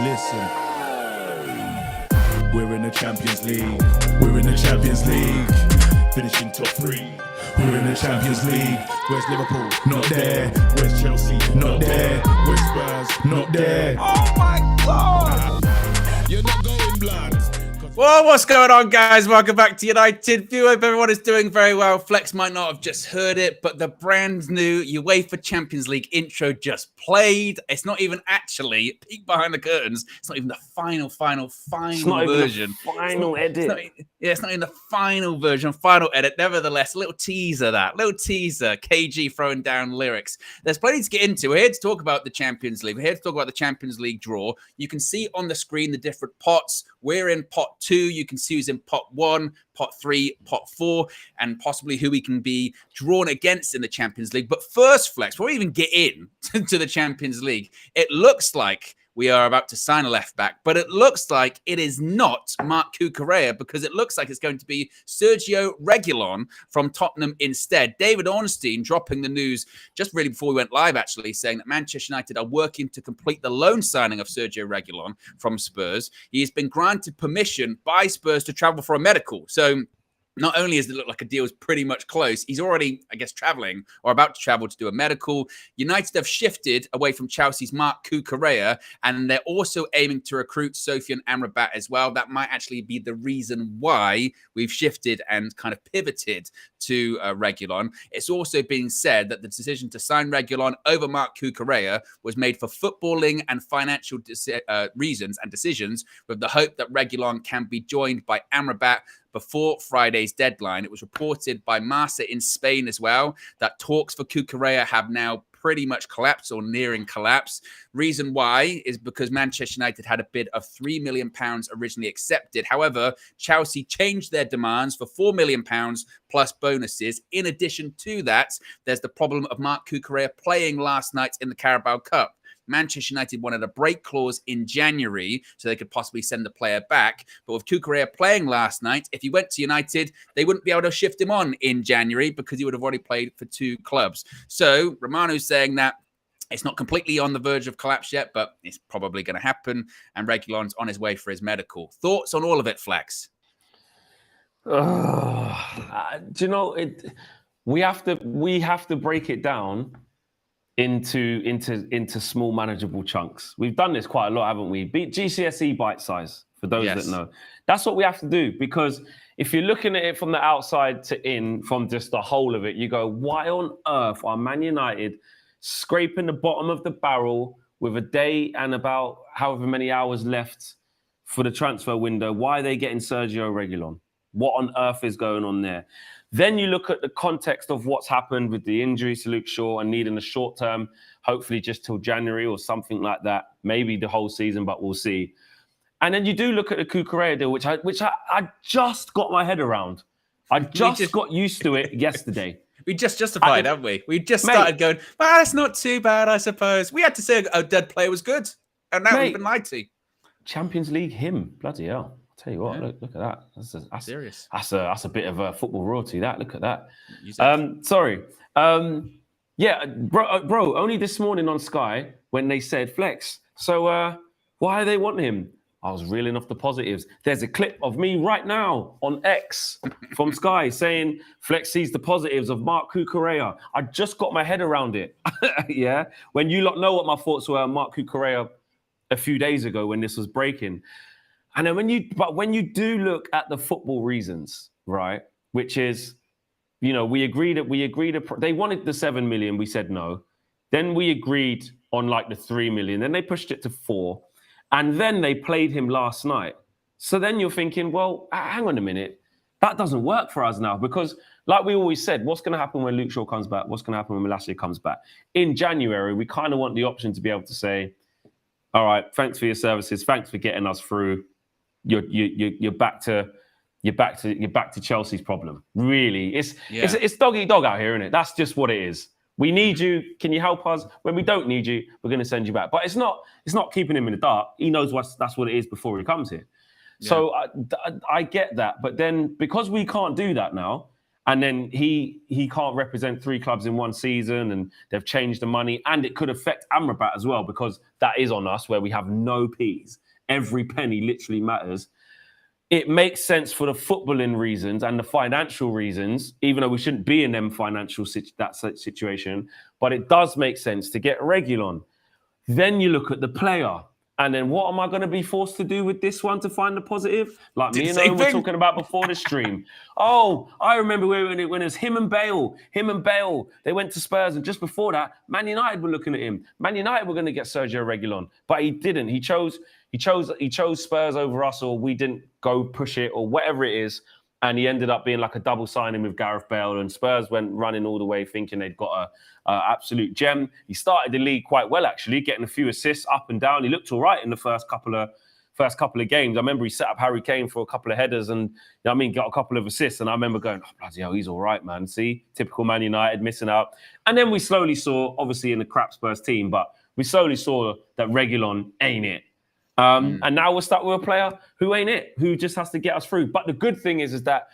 Listen. We're in the Champions League. We're in the Champions League. Finishing top 3. We're in the Champions League. Where's Liverpool? Not there. Where's Chelsea? Not there. Where's Spurs? Not there. Oh my God! You're not going blind. Well, what's going on, guys? Welcome back to United View. Hope everyone is doing very well. Flex might not have just heard it, but the brand new UEFA Champions League intro just played. It's not even actually, peek behind the curtains, it's not even the final version. Final edit. It's not even the final version, final edit. Nevertheless, little teaser, KG throwing down lyrics. There's plenty to get into. We're here to talk about the Champions League. We're here to talk about the Champions League draw. You can see on the screen the different pots. We're in pot 2. You can see who's in pot 1, pot 3, pot 4, and possibly who we can be drawn against in the Champions League. But first, Flex, before we even get in to the Champions League, it looks like we are about to sign a left back, but it looks like it is not Marc Cucurella, because it looks like it's going to be Sergio Reguilon from Tottenham instead. David Ornstein dropping the news just really before we went live, actually, saying that Manchester United are working to complete the loan signing of Sergio Reguilon from Spurs. He has been granted permission by Spurs to travel for a medical. So not only does it look like a deal is pretty much close, he's already, I guess, traveling or about to travel to do a medical. United have shifted away from Chelsea's Marc Cucurella, and they're also aiming to recruit Sofian Amrabat as well. That might actually be the reason why we've shifted and kind of pivoted to Reguilon. It's also being said that the decision to sign Reguilon over Marc Cucurella was made for footballing and financial reasons and decisions, with the hope that Reguilon can be joined by Amrabat before Friday's deadline. It was reported by Marca in Spain as well that talks for Cucurella have now pretty much collapsed or nearing collapse. Reason why is because Manchester United had a bid of £3 million originally accepted. However, Chelsea changed their demands for £4 million plus bonuses. In addition to that, there's the problem of Marc Cucurella playing last night in the Carabao Cup. Manchester United wanted a break clause in January so they could possibly send the player back. But with Cucurella playing last night, if he went to United, they wouldn't be able to shift him on in January because he would have already played for 2 clubs. So Romano's saying that it's not completely on the verge of collapse yet, but it's probably going to happen. And Reguilon's on his way for his medical. Thoughts on all of it, Flex? Do you know, we have to break it down into small manageable chunks. We've done this quite a lot, haven't we? GCSE bite size, for those that know. That's what we have to do, because if you're looking at it from the outside to in, from just the whole of it, you go, why on earth are Man United scraping the bottom of the barrel with a day and about however many hours left for the transfer window? Why are they getting Sergio Reguilon? What on earth is going on there? Then you look at the context of what's happened with the injury to Luke Shaw and needing a short term, hopefully just till January or something like that, maybe the whole season, but we'll see. And then you do look at the Cucurella deal, which I just got my head around. I just got used to it yesterday. We just justified, haven't we? We just started going, well, that's not too bad, I suppose. We had to say a dead player was good, and now we've been lied to. Champions League him, bloody hell. Tell you what, look at that. That's serious. That's a bit of a football royalty. That look at that. Sorry. Bro. Only this morning on Sky when they said Flex. So why do they want him? I was reeling off the positives. There's a clip of me right now on X from Sky saying Flex sees the positives of Marc Cucurella. I just got my head around it. Yeah. When you lot know what my thoughts were on Marc Cucurella a few days ago when this was breaking. And then when you do look at the football reasons, right, which is, you know, we agreed they wanted the 7 million, we said no. Then we agreed on like the 3 million. Then they pushed it to 4. And then they played him last night. So then you're thinking, well, hang on a minute. That doesn't work for us now, because like we always said, what's going to happen when Luke Shaw comes back? What's going to happen when Malacia comes back? In January, we kind of want the option to be able to say, all right, thanks for your services. Thanks for getting us through. You're back to Chelsea's problem. Really, it's dog eat dog out here, isn't it? That's just what it is. We need you. Can you help us? When we don't need you, we're going to send you back. But it's not keeping him in the dark. He knows that's what it is before he comes here. Yeah. So I get that. But then because we can't do that now, And then he can't represent 3 clubs in one season, and they've changed the money, and it could affect Amrabat as well, because that is on us where we have no P's. Every penny literally matters. It makes sense for the footballing reasons and the financial reasons, even though we shouldn't be in them financial situation. But it does make sense to get Reguilon. Then you look at the player. And then what am I going to be forced to do with this one to find the positive? Like me and Owen were talking about before the stream. Oh, I remember when it was him and Bale. They went to Spurs, and just before that, Man United were looking at him. Man United were going to get Sergio Reguilon, but he didn't. He chose Spurs over us, or we didn't go push it, or whatever it is. And he ended up being like a double signing with Gareth Bale, and Spurs went running all the way thinking they'd got a absolute gem. He started the league quite well, actually, getting a few assists up and down. He looked all right in the first couple of games. I remember he set up Harry Kane for a couple of headers and, got a couple of assists. And I remember going, oh, bloody hell, he's all right, man. See, typical Man United missing out. And then we slowly saw, obviously in the crap Spurs team, but we slowly saw that Reguilon ain't it. And now we're stuck with a player who ain't it, who just has to get us through. But the good thing is that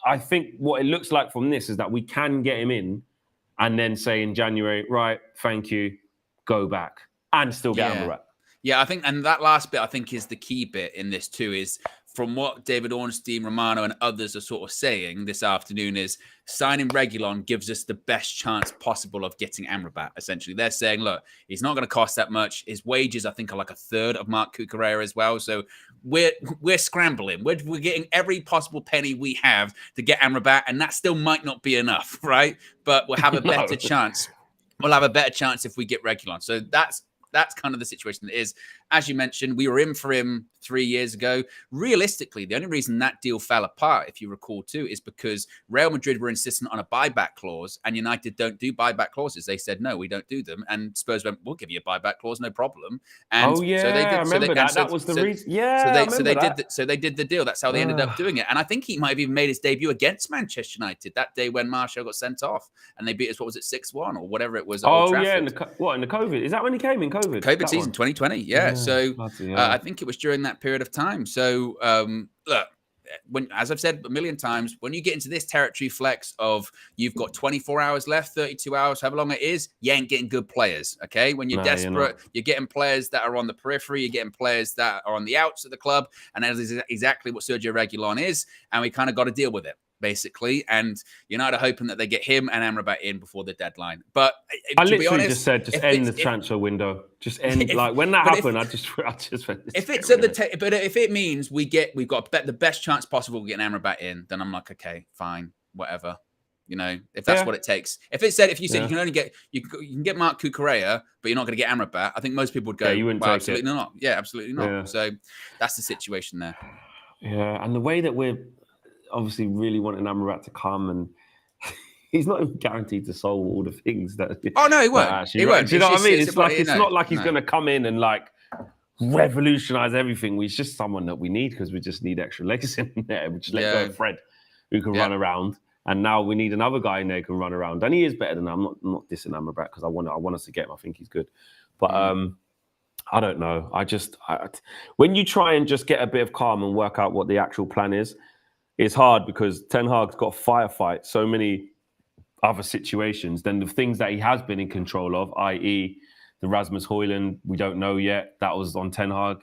I think what it looks like from this is that we can get him in and then say in January, right, thank you, go back, and still get him right. Yeah, I think, and that last bit I think is the key bit in this too, is from what David Ornstein, Romano, and others are sort of saying this afternoon is signing Reguilon gives us the best chance possible of getting Amrabat, essentially. They're saying, look, he's not going to cost that much. His wages, I think, are like a third of Marc Cucurella as well. So we're scrambling. We're getting every possible penny we have to get Amrabat, and that still might not be enough, right? But we'll have a better chance. We'll have a better chance if we get Reguilon. So that's kind of the situation that is. As you mentioned, we were in for him 3 years ago. Realistically, the only reason that deal fell apart, if you recall too, is because Real Madrid were insistent on a buyback clause, and United don't do buyback clauses. They said, no, we don't do them. And Spurs went, we'll give you a buyback clause, no problem. And so they did, I remember that. That was the reason. Yeah, so they did the deal. That's how they ended up doing it. And I think he might have even made his debut against Manchester United that day when Martial got sent off, and they beat us, 6-1 or whatever it was. Oh, yeah. In the COVID? Is that when he came in COVID? COVID season 2020, yeah. So I think it was during that period of time. So look, as I've said a million times, when you get into this territory, Flex, of you've got 24 hours left, 32 hours, however long it is, you ain't getting good players, okay? When you're desperate, you're getting players that are on the periphery, you're getting players that are on the outs of the club, and that is exactly what Sergio Reguilon is, and we kind of got to deal with it, basically. And United are hoping that they get him and Amrabat in before the deadline. But I literally just said, end the transfer window. Just end. Like when that happened, I just if it's at the but if it means we've got the best chance possible of getting Amrabat in, then I'm like, okay, fine, whatever. If that's what it takes. If you said you can only get you can get Marc Cucurella, but you're not going to get Amrabat, I think most people would go, you wouldn't take absolutely it. not. Yeah, absolutely not. Yeah. So that's the situation there. Yeah, and the way that we're obviously really wanting Amrabat to come, and he's not even guaranteed to solve all the things that. Oh no, he won't. He won't. Do you know what I mean? It's not like he's going to come in and like revolutionize everything. He's just someone that we need because we just need extra legs in there. We just let go of Fred, who can run around, and now we need another guy in there who can run around. And he is better than I'm not dissing Amrabat because I want us to get him. I think he's good, but I don't know. When you try and just get a bit of calm and work out what the actual plan is. It's hard because Ten Hag's got to firefight so many other situations than the things that he has been in control of, i.e. the Rasmus Højlund, we don't know yet. That was on Ten Hag.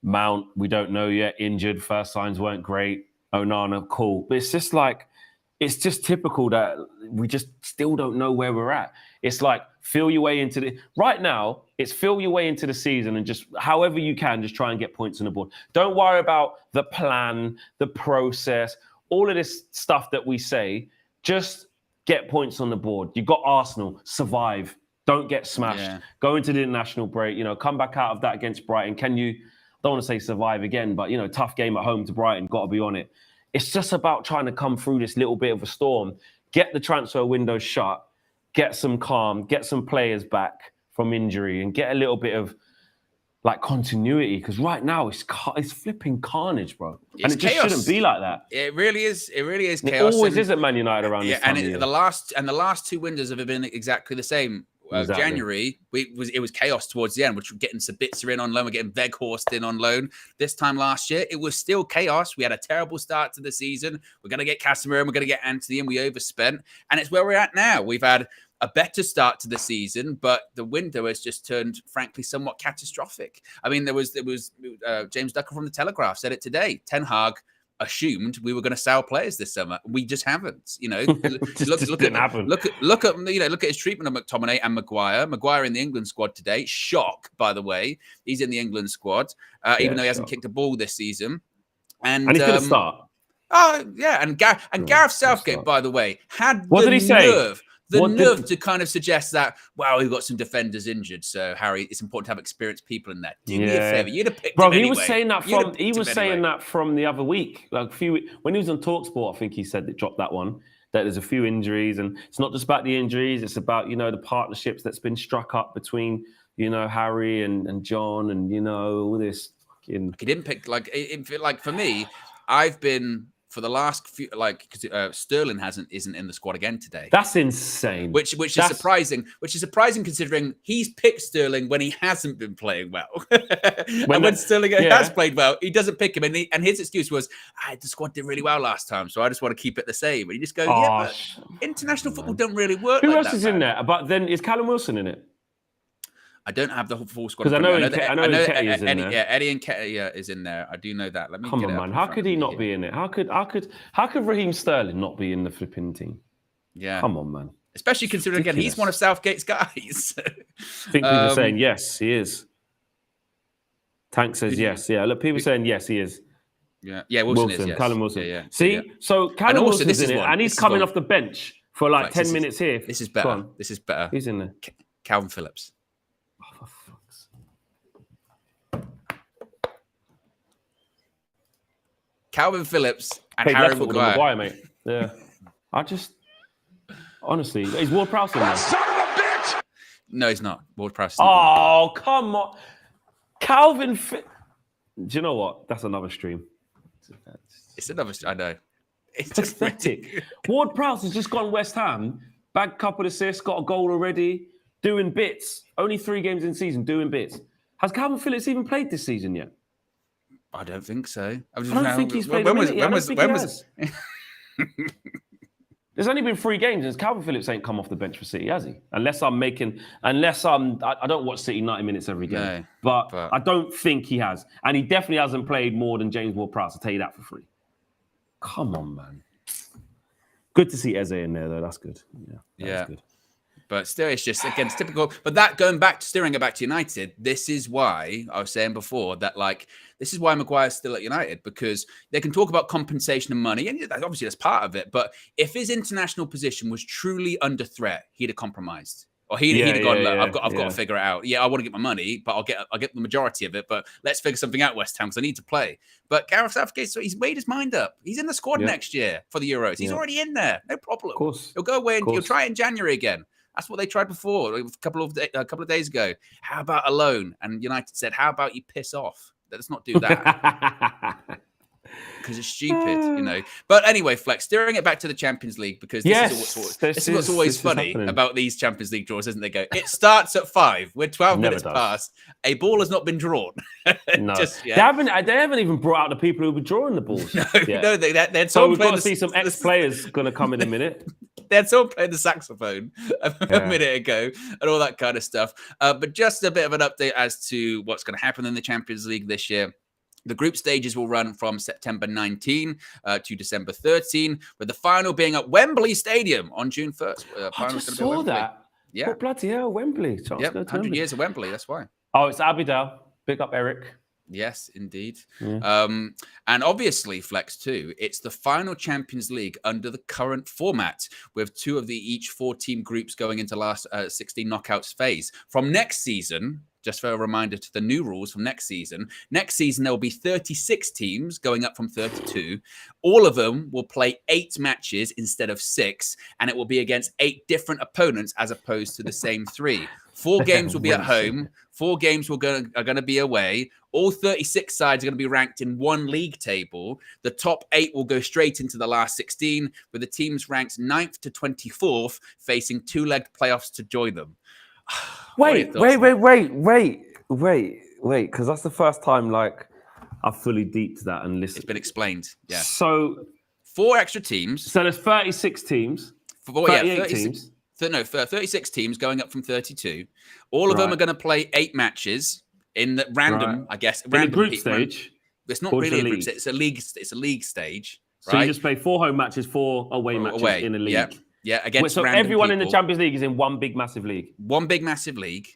Mount, we don't know yet. Injured, first signs weren't great. Onana, cool. But it's just typical that we just still don't know where we're at. It's like feel your way into right now, it's feel your way into the season and just however you can, just try and get points on the board. Don't worry about the plan, the process, all of this stuff that we say. Just get points on the board. You've got Arsenal, survive. Don't get smashed. Yeah. Go into the international break, come back out of that against Brighton. Can you, I don't want to say survive again, but, tough game at home to Brighton, got to be on it. It's just about trying to come through this little bit of a storm, get the transfer window shut, get some calm, get some players back from injury and get a little bit of like continuity. Because right now it's flipping carnage, bro. And it just shouldn't be like that. It really is. It really is chaos. It always is at Man United around this time. The last two windows have been exactly the same. January, it was chaos towards the end, which we're getting Sabitzer in on loan, we're getting Weghorst in on loan. This time last year, it was still chaos. We had a terrible start to the season. We're going to get Casemiro and we're going to get Antony, and we overspent. And it's where we're at now. We've had a better start to the season, but the window has just turned, frankly, somewhat catastrophic. I mean, there was James Ducker from the Telegraph said it today. Ten Hag assumed we were going to sell players this summer. We just haven't. Look at his treatment of McTominay and Maguire. Maguire in the England squad today. Shock, by the way. He's in the England squad, even though he hasn't kicked a ball this season. And he's going to start. Oh yeah, and Gareth Southgate, by the way, had what did he say? nerve to kind of suggest that, wow, we've got some defenders injured, so Harry, it's important to have experienced people in there. Do me a favor, you'd have picked him anyway. He was saying that from the other week, like when he was on TalkSport. I think he said that dropped that one, that there's a few injuries, and it's not just about the injuries, it's about the partnerships that's been struck up between Harry and John, and all this. He didn't pick like for me. I've been. For the last few, because Sterling isn't in the squad again today. That's insane. Which is surprising. Which is surprising considering he's picked Sterling when he hasn't been playing well. when Sterling has played well, he doesn't pick him. And his excuse was, the squad did really well last time, so I just want to keep it the same. And you just go, but international football don't really work. Who else is in there? But then is Callum Wilson in it? I don't have the full squad. Because I know Nketiah is in there. Yeah, Eddie Nketiah is in there. I do know that. Let me Come on, man. How could he not be in it? How could Raheem Sterling not be in the flipping team? Yeah. Come on, man. Especially considering, again, he's one of Southgate's guys. I think people are saying, yes, he is. Tank says yes. Yeah, look, people saying, yes, he is. Yeah, Wilson is, yes. Callum Wilson. Yeah. See? So Callum Wilson's in it, and he's coming off the bench for 10 minutes here. This is better. This is better. Who's in there? Calvin Phillips. Calvin Phillips and Harry Maguire. Mate. Yeah. Honestly, is Ward-Prowse in there? Son of a bitch! No, he's not. Ward-Prowse. Oh, come on. Do you know what? That's another stream. It's another stream. I know. It's pathetic. Ward-Prowse has just gone West Ham, bagged a couple of assists, got a goal already, doing bits. Only 3 games in season, doing bits. Has Calvin Phillips even played this season yet? I don't think so. I don't think he's played. When was? There's only been 3 games, and Calvin Phillips ain't come off the bench for City, has he? I don't watch City 90 minutes every game, no, but I don't think he has, and he definitely hasn't played more than James Ward-Prowse. I'll tell you that for free. Come on, man. Good to see Eze in there, though. That's good. Yeah. That's good. But still, it's just, again, it's typical. But steering it back to United, this is why I was saying before that, this is why Maguire's still at United, because they can talk about compensation and money, and obviously that's part of it. But if his international position was truly under threat, he'd have compromised. Or he'd have gone, look, I've got to figure it out. Yeah, I want to get my money, but I'll get the majority of it. But let's figure something out, West Ham, because I need to play. But Gareth Southgate, so he's made his mind up. He's in the squad next year for the Euros. He's already in there. No problem. Of course. He'll go away and he'll try it in January again. That's what they tried before, a couple of days ago. How about a loan? And United said, how about you piss off? Let's not do that. Because it's stupid, But anyway, Flex, steering it back to the Champions League, because this is what's always funny about these Champions League draws, isn't it? It starts at 5. We're 12 minutes past. A ball has not been drawn. No. They haven't even brought out the people who were drawing the balls. No, they had so we've got to see some ex-players going to come in a minute. They had someone playing the saxophone a minute ago and all that kind of stuff. But just a bit of an update as to what's going to happen in the Champions League this year. The group stages will run from September 19 to December 13, with the final being at Wembley Stadium on June 1st. I just saw that. Yeah. Oh, bloody hell, Wembley. Yep, 100 years of Wembley, that's why. Oh, it's Abidal. Big up, Eric. Yes, indeed. Yeah. And obviously, Flex, too, it's the final Champions League under the current format, with 2 of each 4-team groups going into last 16 knockouts phase. From next season, just for a reminder to the new rules from next season there will be 36 teams going up from 32. All of them will play 8 matches instead of 6, and it will be against 8 different opponents as opposed to the same 3. 4 games will be at home. 4 games are going to be away. All 36 sides are going to be ranked in one league table. The top 8 will go straight into the last 16, with the teams ranked 9th to 24th facing 2-legged playoffs to join them. Wait, because that's the first time like I've fully deeped that and listened. It's been explained. Yeah. So 4 extra teams. So there's 36 teams. 38 teams. 36 teams going up from 32. All of them are going to play 8 matches in the random, I guess. In a group stage. It's not really a group stage. It's a league. It's a league stage. So you just play 4 home matches, 4 away matches in a league. Yeah. Against so random everyone people. in the Champions League is in one big massive league. One big massive league.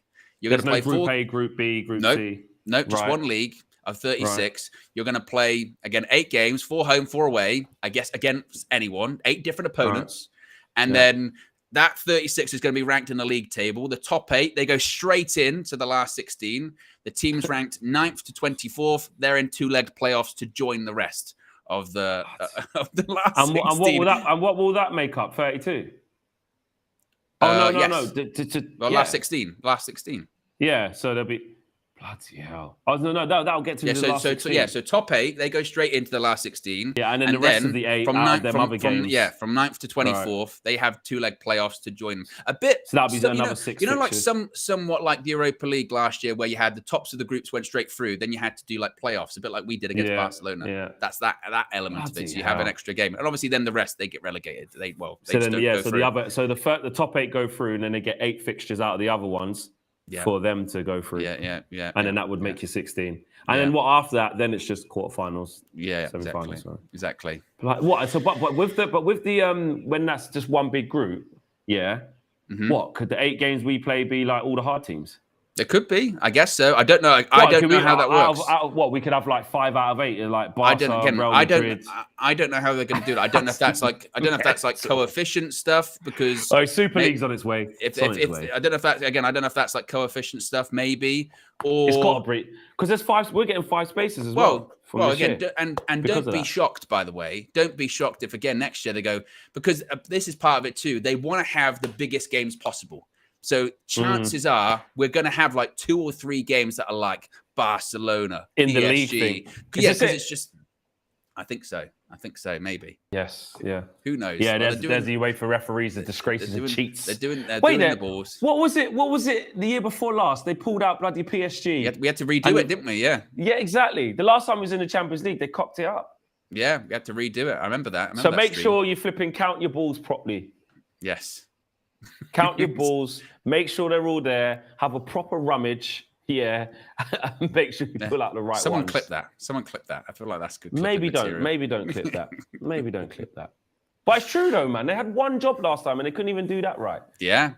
You're going to play Group A, Group B, Group C. No, just one league of 36. You're going to play again 8 games, 4 home, 4 away. I guess against anyone, 8 different opponents, and then that 36 is going to be ranked in the league table. The top 8 they go straight in to the last 16. The teams ranked 9th to 24th. They're in 2-legged playoffs to join the rest of the last 16. And what will that make up? 32. No. Last 16. Yeah, so there'll be bloody hell. Oh no, that'll get to the last 16. So top 8 they go straight into the last 16. Yeah, and then the rest of the 8 from other games. From 9th to 24th, they have 2-leg playoffs to join them. A bit. So that'll be another 6. You know, like somewhat like the Europa League last year, where you had the tops of the groups went straight through, then you had to do like playoffs, a bit like we did against Barcelona. Yeah. That's that element of it. So you have an extra game, and obviously then the rest they get relegated. So the top 8 go through, and then they get 8 fixtures out of the other ones. For them to go through. Yeah. And then that would make you 16. And then what after that? Then it's just quarterfinals. Yeah, semi-finals. Exactly. Like what? So, but with the when that's just one big group, what could the 8 games we play be like all the hard teams? It could be. I guess so. I don't know. I don't know how that works. What we could have like 5 out of 8, like Barca, Real Madrid. I don't know how they're going to do it. I don't know if that's like coefficient stuff because Super League's on its way. I don't know if that's I don't know if that's like coefficient stuff maybe or it's got to be because there's 5. We're getting 5 spaces as well. Well, again, and don't be shocked. By the way, don't be shocked if again next year they go because this is part of it too. They want to have the biggest games possible. So chances are we're going to have like 2 or 3 games that are like Barcelona in PSG. the league thing. Because it's just. I think so. Maybe. Yes. Yeah. Who knows? Yeah. There's the UEFA referees, the disgraces and cheats. They're doing the balls. What was it? The year before last, they pulled out bloody PSG. We had to redo it, didn't we? Yeah. Yeah, exactly. The last time we was in the Champions League, they cocked it up. Yeah, we had to redo it. I remember that. So make sure you flipping count your balls properly. Yes. Count your balls. Make sure they're all there. Have a proper rummage. Yeah. Make sure you pull out the right ones. Someone clip that. I feel like that's good. Maybe don't clip that. But it's true though, man. They had one job last time and they couldn't even do that right. Yeah.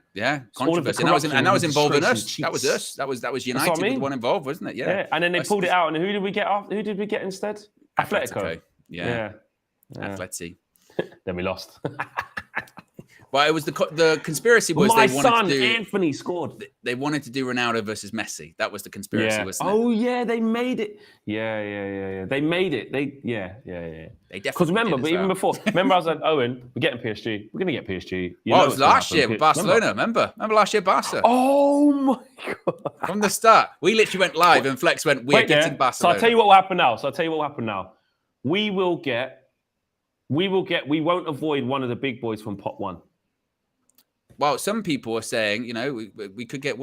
Controversy. And that was involving us. That was us. That was United was the one involved, wasn't it? Yeah. And then they pulled it out. And who did we get after? Who did we get instead? Atletico. Yeah. Atleti. Then we lost. Well, it was the conspiracy was my son Anthony scored. They wanted to do Ronaldo versus Messi. That was the conspiracy, wasn't it? Oh yeah, they made it. Yeah. They made it. They They definitely. Because remember, even before, I was like, Owen, we're getting PSG. We're gonna get PSG. It was last year with Barcelona. Remember last year, Barca. Oh my god! From the start, we literally went live, and Flex went, "We're getting Barcelona." So I'll tell you what will happen now. We won't avoid one of the big boys from pot 1. Well, some people are saying, we could get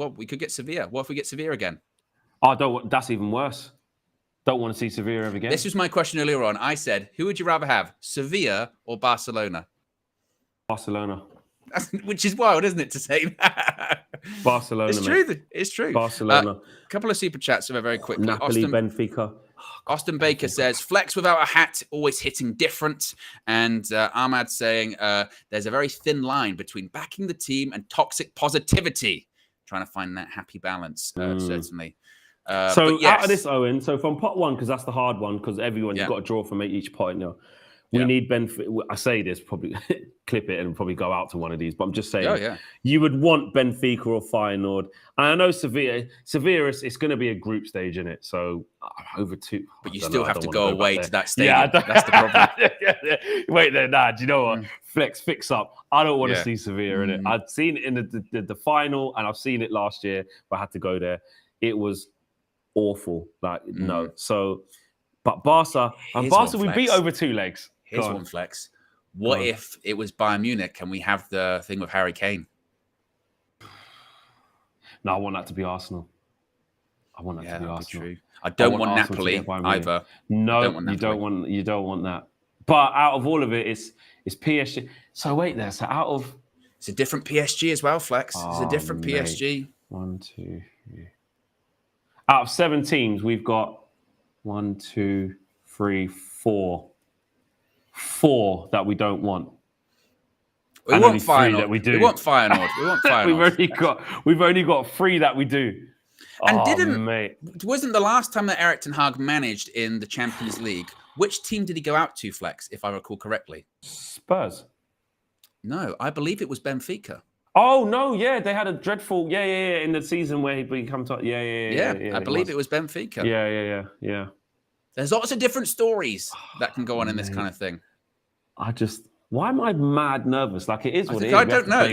Sevilla. What if we get Sevilla again? That's even worse. Don't want to see Sevilla ever again. This was my question earlier on. I said, who would you rather have, Sevilla or Barcelona? Barcelona. Which is wild, isn't it, to say that? Barcelona. It's true. Barcelona. A couple of super chats very quickly. Napoli, Benfica. Austin Baker says, Flex without a hat, always hitting different. And Ahmad saying, there's a very thin line between backing the team and toxic positivity. Trying to find that happy balance, certainly. So out of this, Owen, so from pot 1, because that's the hard one, because you've got to draw from each pot. We need Benfica. I say this, probably clip it and probably go out to one of these, but I'm just saying you would want Benfica or Feyenoord. And I know Sevilla, it's going to be a group stage in it. So over 2. But you still have to go away to that stadium. Yeah, that's the problem. Wait there, do you know what? Flex, fix up. I don't want to see Sevilla in it. I've seen it in the final and I've seen it last year, but I had to go there. It was awful. No. So, but Barca, we beat over 2 legs. Here's one, Flex. What if it was Bayern Munich and we have the thing with Harry Kane? No, I want that to be Arsenal. I want that to be that'd Arsenal. true. I don't want Arsenal to Napoli get Bayern Munich. either. No, Napoli. you don't want that. But out of all of it, it's PSG. So wait there. So out of It's a different PSG as well, Flex. It's a different PSG. 1, 2, 3. Out of 7 teams, we've got 1, 2, 3, 4. 4 that we don't want. We want Feyenoord. that we do. We want Feyenoord. We want Feyenoord. we've only got 3 that we do. And mate. wasn't the last time that Erik ten Hag managed in the Champions League? Which team did he go out to, Flex, if I recall correctly? Spurs. No, I believe it was Benfica. Oh no, yeah, they had a dreadful, in the season where he come to, yeah. I believe it was Benfica. Yeah. There's lots of different stories that can go on in this kind of thing. Why am I mad nervous? Like it is what it is. I don't know.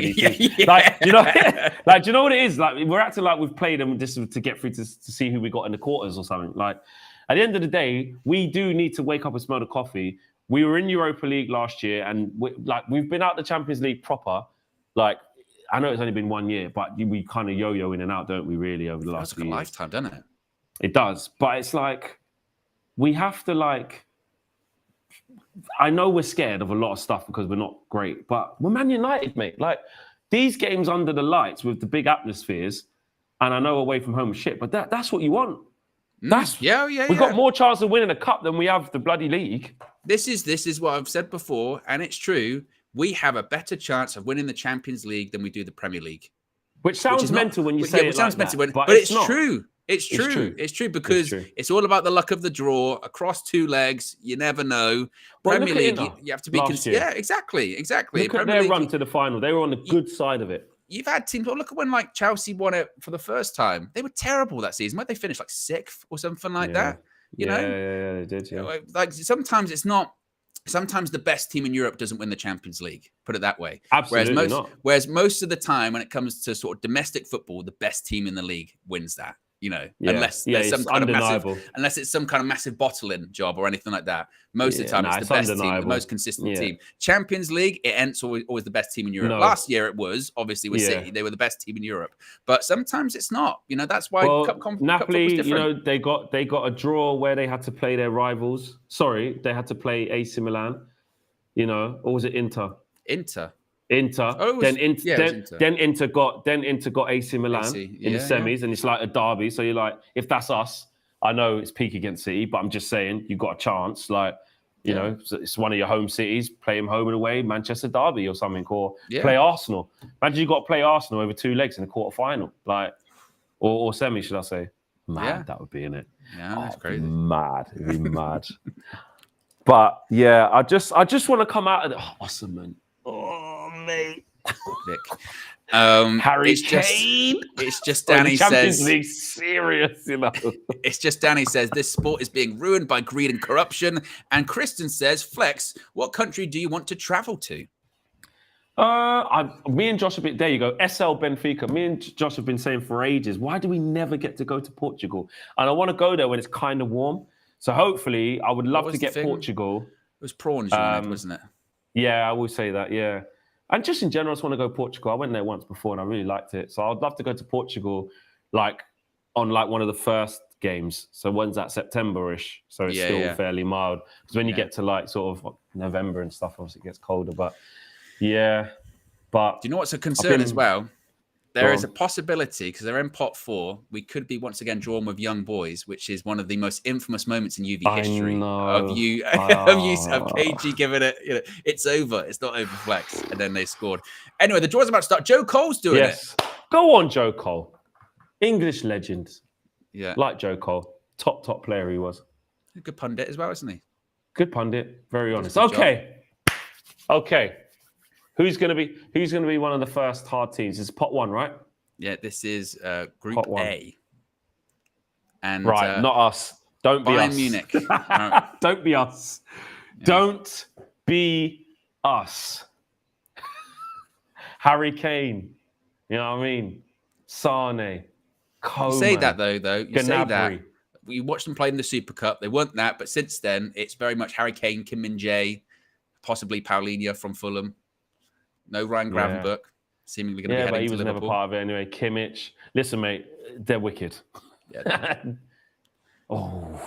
Like, do you know what it is? Like we're acting like we've played them just to get through to see who we got in the quarters or something. Like at the end of the day, we do need to wake up and smell the coffee. We were in Europa League last year, and we've been out the Champions League proper. Like I know it's only been 1 year, but we kind of yo-yo in and out, don't we? Really over the last few years. Lifetime, doesn't it? It does, but it's like we have to like. I know we're scared of a lot of stuff because we're not great, but we're Man United, mate. Like these games under the lights with the big atmospheres, and I know away from home is shit, but that's what you want. We've got more chance of winning a cup than we have the bloody league. This is what I've said before, and it's true. We have a better chance of winning the Champions League than we do the Premier League. Which sounds mental when you say it sounds like mental, that, but it's true. It's true. It's true because it's all about the luck of the draw across 2 legs. You never know. Well, Premier League, you have to be. Yeah, exactly. Look at their run to the final. They were on the good side of it. You've had teams. Look at when like Chelsea won it for the first time. They were terrible that season. Might they finish like 6th or something like that? You know? Yeah, they did. Yeah. Like sometimes it's not. Sometimes the best team in Europe doesn't win the Champions League. Put it that way. Absolutely not. Whereas most of the time, when it comes to sort of domestic football, the best team in the league wins that. You know, unless there's some kind unless it's some kind of massive bottling job or anything like that. Most of the time, it's the best team, the most consistent team. Champions League, it ends always the best team in Europe. No. Last year, it was obviously with City; they were the best team in Europe. But sometimes it's not. You know, that's why Napoli. You know, they got a draw where they had to play their rivals. Sorry, they had to play AC Milan. You know, or was it Inter? Inter. Oh, then Inter got AC Milan in the semis, and it's like a derby. So you're like, if that's us, I know it's peak against City, but I'm just saying you've got a chance. Like, you know, it's one of your home cities. Play them home and away, Manchester derby or something, or play Arsenal. Imagine you got to play Arsenal over 2 legs in the quarterfinal, like or semi, should I say? Mad, that would be in it. Yeah, that's crazy. Mad, it'd be mad. But yeah, I just want to come out of the awesome, man. Oh, mate. Harry Kane. It's just Danny Champions says. League serious, you know. It's just Danny says this sport is being ruined by greed and corruption. And Kristen says, Flex, what country do you want to travel to? Me and Josh there you go. SL Benfica. Me and Josh have been saying for ages, why do we never get to go to Portugal? And I want to go there when it's kind of warm. So hopefully, I would love to get Portugal. It was prawns, wasn't it? Yeah, I will say that, yeah. And just in general, I just want to go to Portugal. I went there once before and I really liked it. So I'd love to go to Portugal on one of the first games. So when's that? September-ish. So it's still fairly mild. Because when you get to sort of November and stuff, obviously it gets colder. But yeah. But do you know what's a concern as well? There is a possibility, because they're in pot 4, we could be once again drawn with young boys, which is one of the most infamous moments in UV history of KG giving it, it's over. It's not over, Flex. And then they scored. Anyway, the draw's about to start. Joe Cole's doing it. Go on, Joe Cole. English legend. Yeah. Like Joe Cole. Top player he was. A good pundit as well, isn't he? Good pundit. Very honest. Okay. Who's going to be one of the first hard teams? It's pot 1, right? Yeah, this is Group pot 1. A. And not us. Don't be Bayern us. Munich. Don't be us. Yeah. Don't be us. Harry Kane. You know what I mean? Sane. Coman. You say that though. You Gnabry. say that. We watched them play in the Super Cup. They weren't that, but since then, it's very much Harry Kane, Kim Min-jae, possibly Paulinho from Fulham. No Ryan Gravenberch. seemingly going to be Yeah, heading but he to was never Liverpool. part of it anyway. Kimmich. Listen, mate, they're wicked. Yeah. Oh.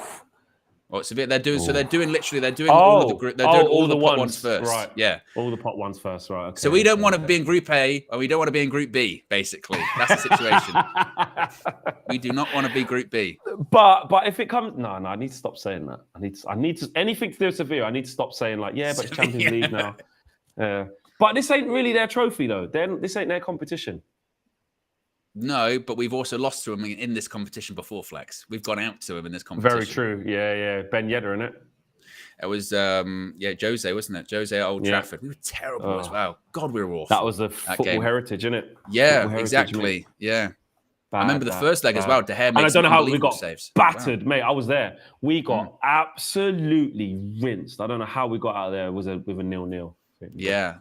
Oh, so they're doing. So they're doing literally. They're doing Oh. all of the group. They're doing all all the the pot ones. ones first. Right. Yeah. All the pot ones first, right? Okay, So we don't want to okay. be in Group A, and we don't want to be in Group B. Basically, that's the situation. We do not want to be Group B. But if it comes, no, I need to stop saying that. I need to anything to do with Sevilla. I need to stop saying like, yeah, but it's Champions League now. But this ain't really their trophy though. This ain't their competition. No, but we've also lost to them in this competition before, Flex. We've gone out to them in this competition. Very true. Yeah. Ben Yedder, innit? It was, Jose, wasn't it? Jose at Old Trafford. We were terrible as well. God, we were awful. That was a football heritage, innit? Yeah, exactly. Yeah. I remember the first leg as well. De Gea made and I don't know how we got saves. battered, mate. I was there. We got absolutely rinsed. I don't know how we got out of there. It was with a 0-0. Yeah.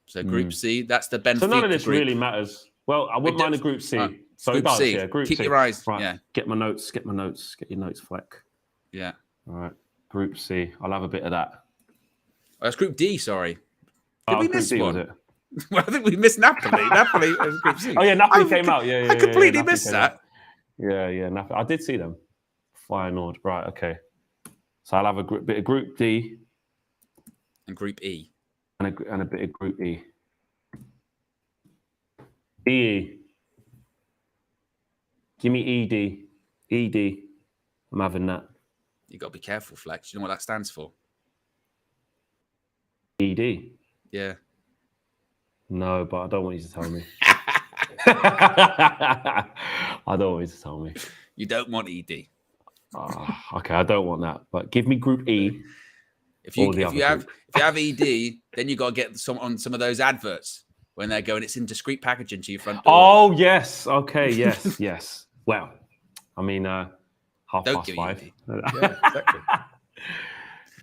So Group C, that's the Benfica. So none of this group. really matters. Well, I wouldn't mind a Group C. So Group it does, C. yeah. Group Keep C. your eyes. Right. Yeah. Get my notes. Get your notes, Fleck. Yeah. All right. Group C. I'll have a bit of that. Oh, that's Group D, sorry. Did we miss D, one? Was it? Well, I think we missed Napoli. Napoli was Group C. Oh, yeah, Napoli came out. Yeah, I completely missed that. Yeah, Napoli. I did see them. Feyenoord. Right, okay. So I'll have a bit of Group D. And Group E. And a bit of Group E. EE. Give me ED. ED. I'm having that. You got to be careful, Flex. You know what that stands for? ED. Yeah. No, but I don't want you to tell me. I don't want you to tell me. You don't want ED. Okay, I don't want that. But give me Group E. If you have ED, then you got to get on some of those adverts when they're going. It's in discreet packaging to your front door. Oh yes. Okay. Yes. Yes. Well, I mean, 5:30. Yeah, exactly.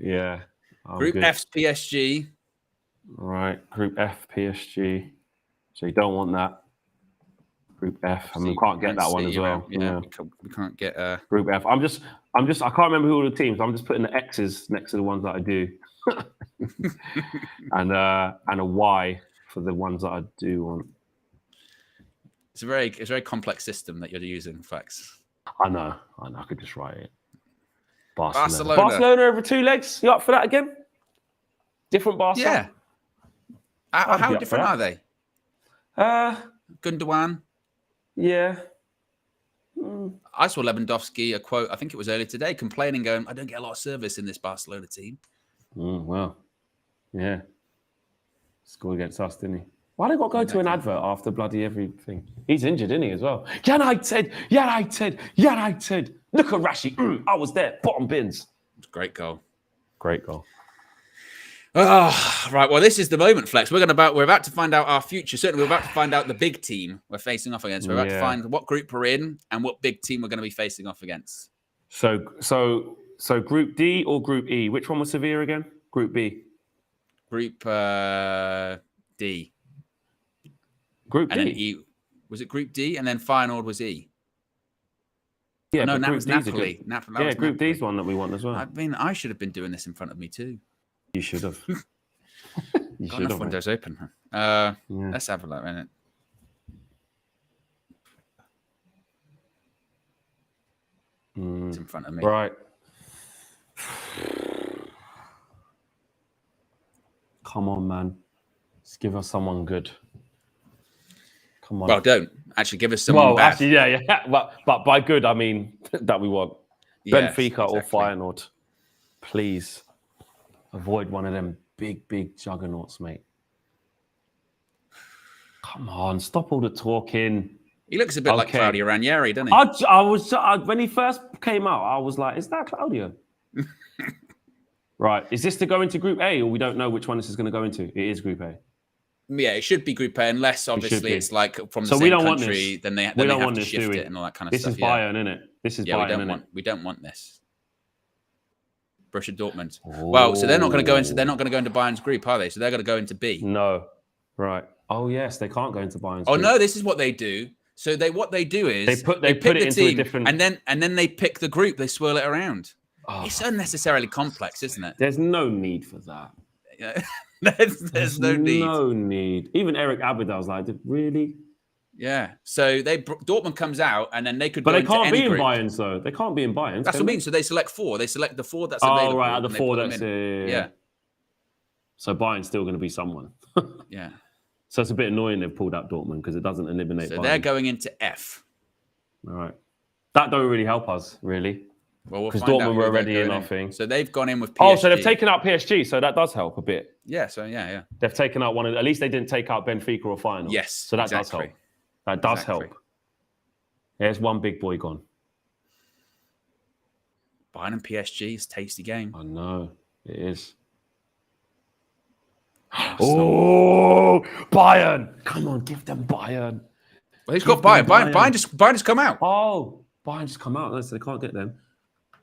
Yeah. Group good. F's PSG. Right. Group F PSG. So you don't want that. Group F. I mean, we can't get that one as well. Yeah. We can't get Group F. I'm just. I can't remember who are the teams. I'm just putting the X's next to the ones that I do, and a Y for the ones that I do want. It's a very complex system that you're using, Flex. I know. I could just write it. Barcelona over 2 legs. You up for that again? Different Barca? Yeah. How different are they? Gundogan. Yeah. I saw Lewandowski, a quote, I think it was earlier today, complaining, going, I don't get a lot of service in this Barcelona team. Well, yeah. Scored against us, didn't he? Why they got to go to an advert after bloody everything? He's injured, isn't he, as well? United. Look at Rashi. I was there. Bottom bins. Great goal. Great goal. Oh, right. Well, this is the moment, Flex. We're about to find out our future. Certainly, we're about to find out the big team we're facing off against. We're about to find what group we're in and what big team we're going to be facing off against. So Group D or Group E? Which one was Sevilla again? Group B. Group D. Group and D. Then E. Was it Group D? And then Feyenoord was E. Yeah, no, that was Napoli. Napoli. Yeah, Group D's one that we want as well. I mean, I should have been doing this in front of me too. You should have. Got enough windows open. Let's have a look, innit? It's in front of me. Right. Come on, man. Just give us someone good. Come on. Well, don't. Actually, give us someone bad. Actually, yeah. But by good, I mean that we want. Yes, Benfica or exactly. Feyenoord. Please avoid one of them big juggernauts, mate. Come on, stop all the talking. He looks a bit like Claudio Ranieri, doesn't he? I was when he first came out, I was like, "Is that Claudio?" Right. Is this to go into Group A, or we don't know which one this is going to go into? It is Group A. Yeah, it should be Group A, unless obviously it's like from the so same country. Then they have to this, shift it and all that kind of this stuff. This is Bayern, isn't it? This is Bayern. We don't want this. Borussia Dortmund. Oh. Well, so they're not going to go into Bayern's group, are they? So they're going to go into B. No. Right. Oh yes, they can't go into Bayern's group. Oh no, this is what they do. So what they do is they put it the into team, a different, and then they pick the group. They swirl it around. Oh. It's unnecessarily complex, isn't it? There's no need for that. Yeah. there's no need. No need. Even Eric Abidal was like, really? Yeah. So Dortmund comes out, and then they could. But go they into can't any be in group. Bayern's though. They can't be in Bayern's. That's what I mean. So they select 4. They select the 4 that's Oh, available. right, the and they 4 put that's them in. Yeah. So Bayern's still going to be someone. Yeah. So it's a bit annoying they've pulled out Dortmund because it doesn't eliminate So Bayern. they're going into F. All right. That don't really help us, really. Well, because Dortmund were already in, I think. So they've gone in with PSG. Oh, so they've taken out PSG, so that does help a bit. Yeah, so yeah. They've taken out at least they didn't take out Benfica or final. Yes, so that does help. That does help. There's one big boy gone. Bayern and PSG is a tasty game. I know, it is. Oh, Bayern! Come on, give them Bayern. Well, who's got Bayern? Bayern just come out. Oh, Bayern just come out. So they can't get them.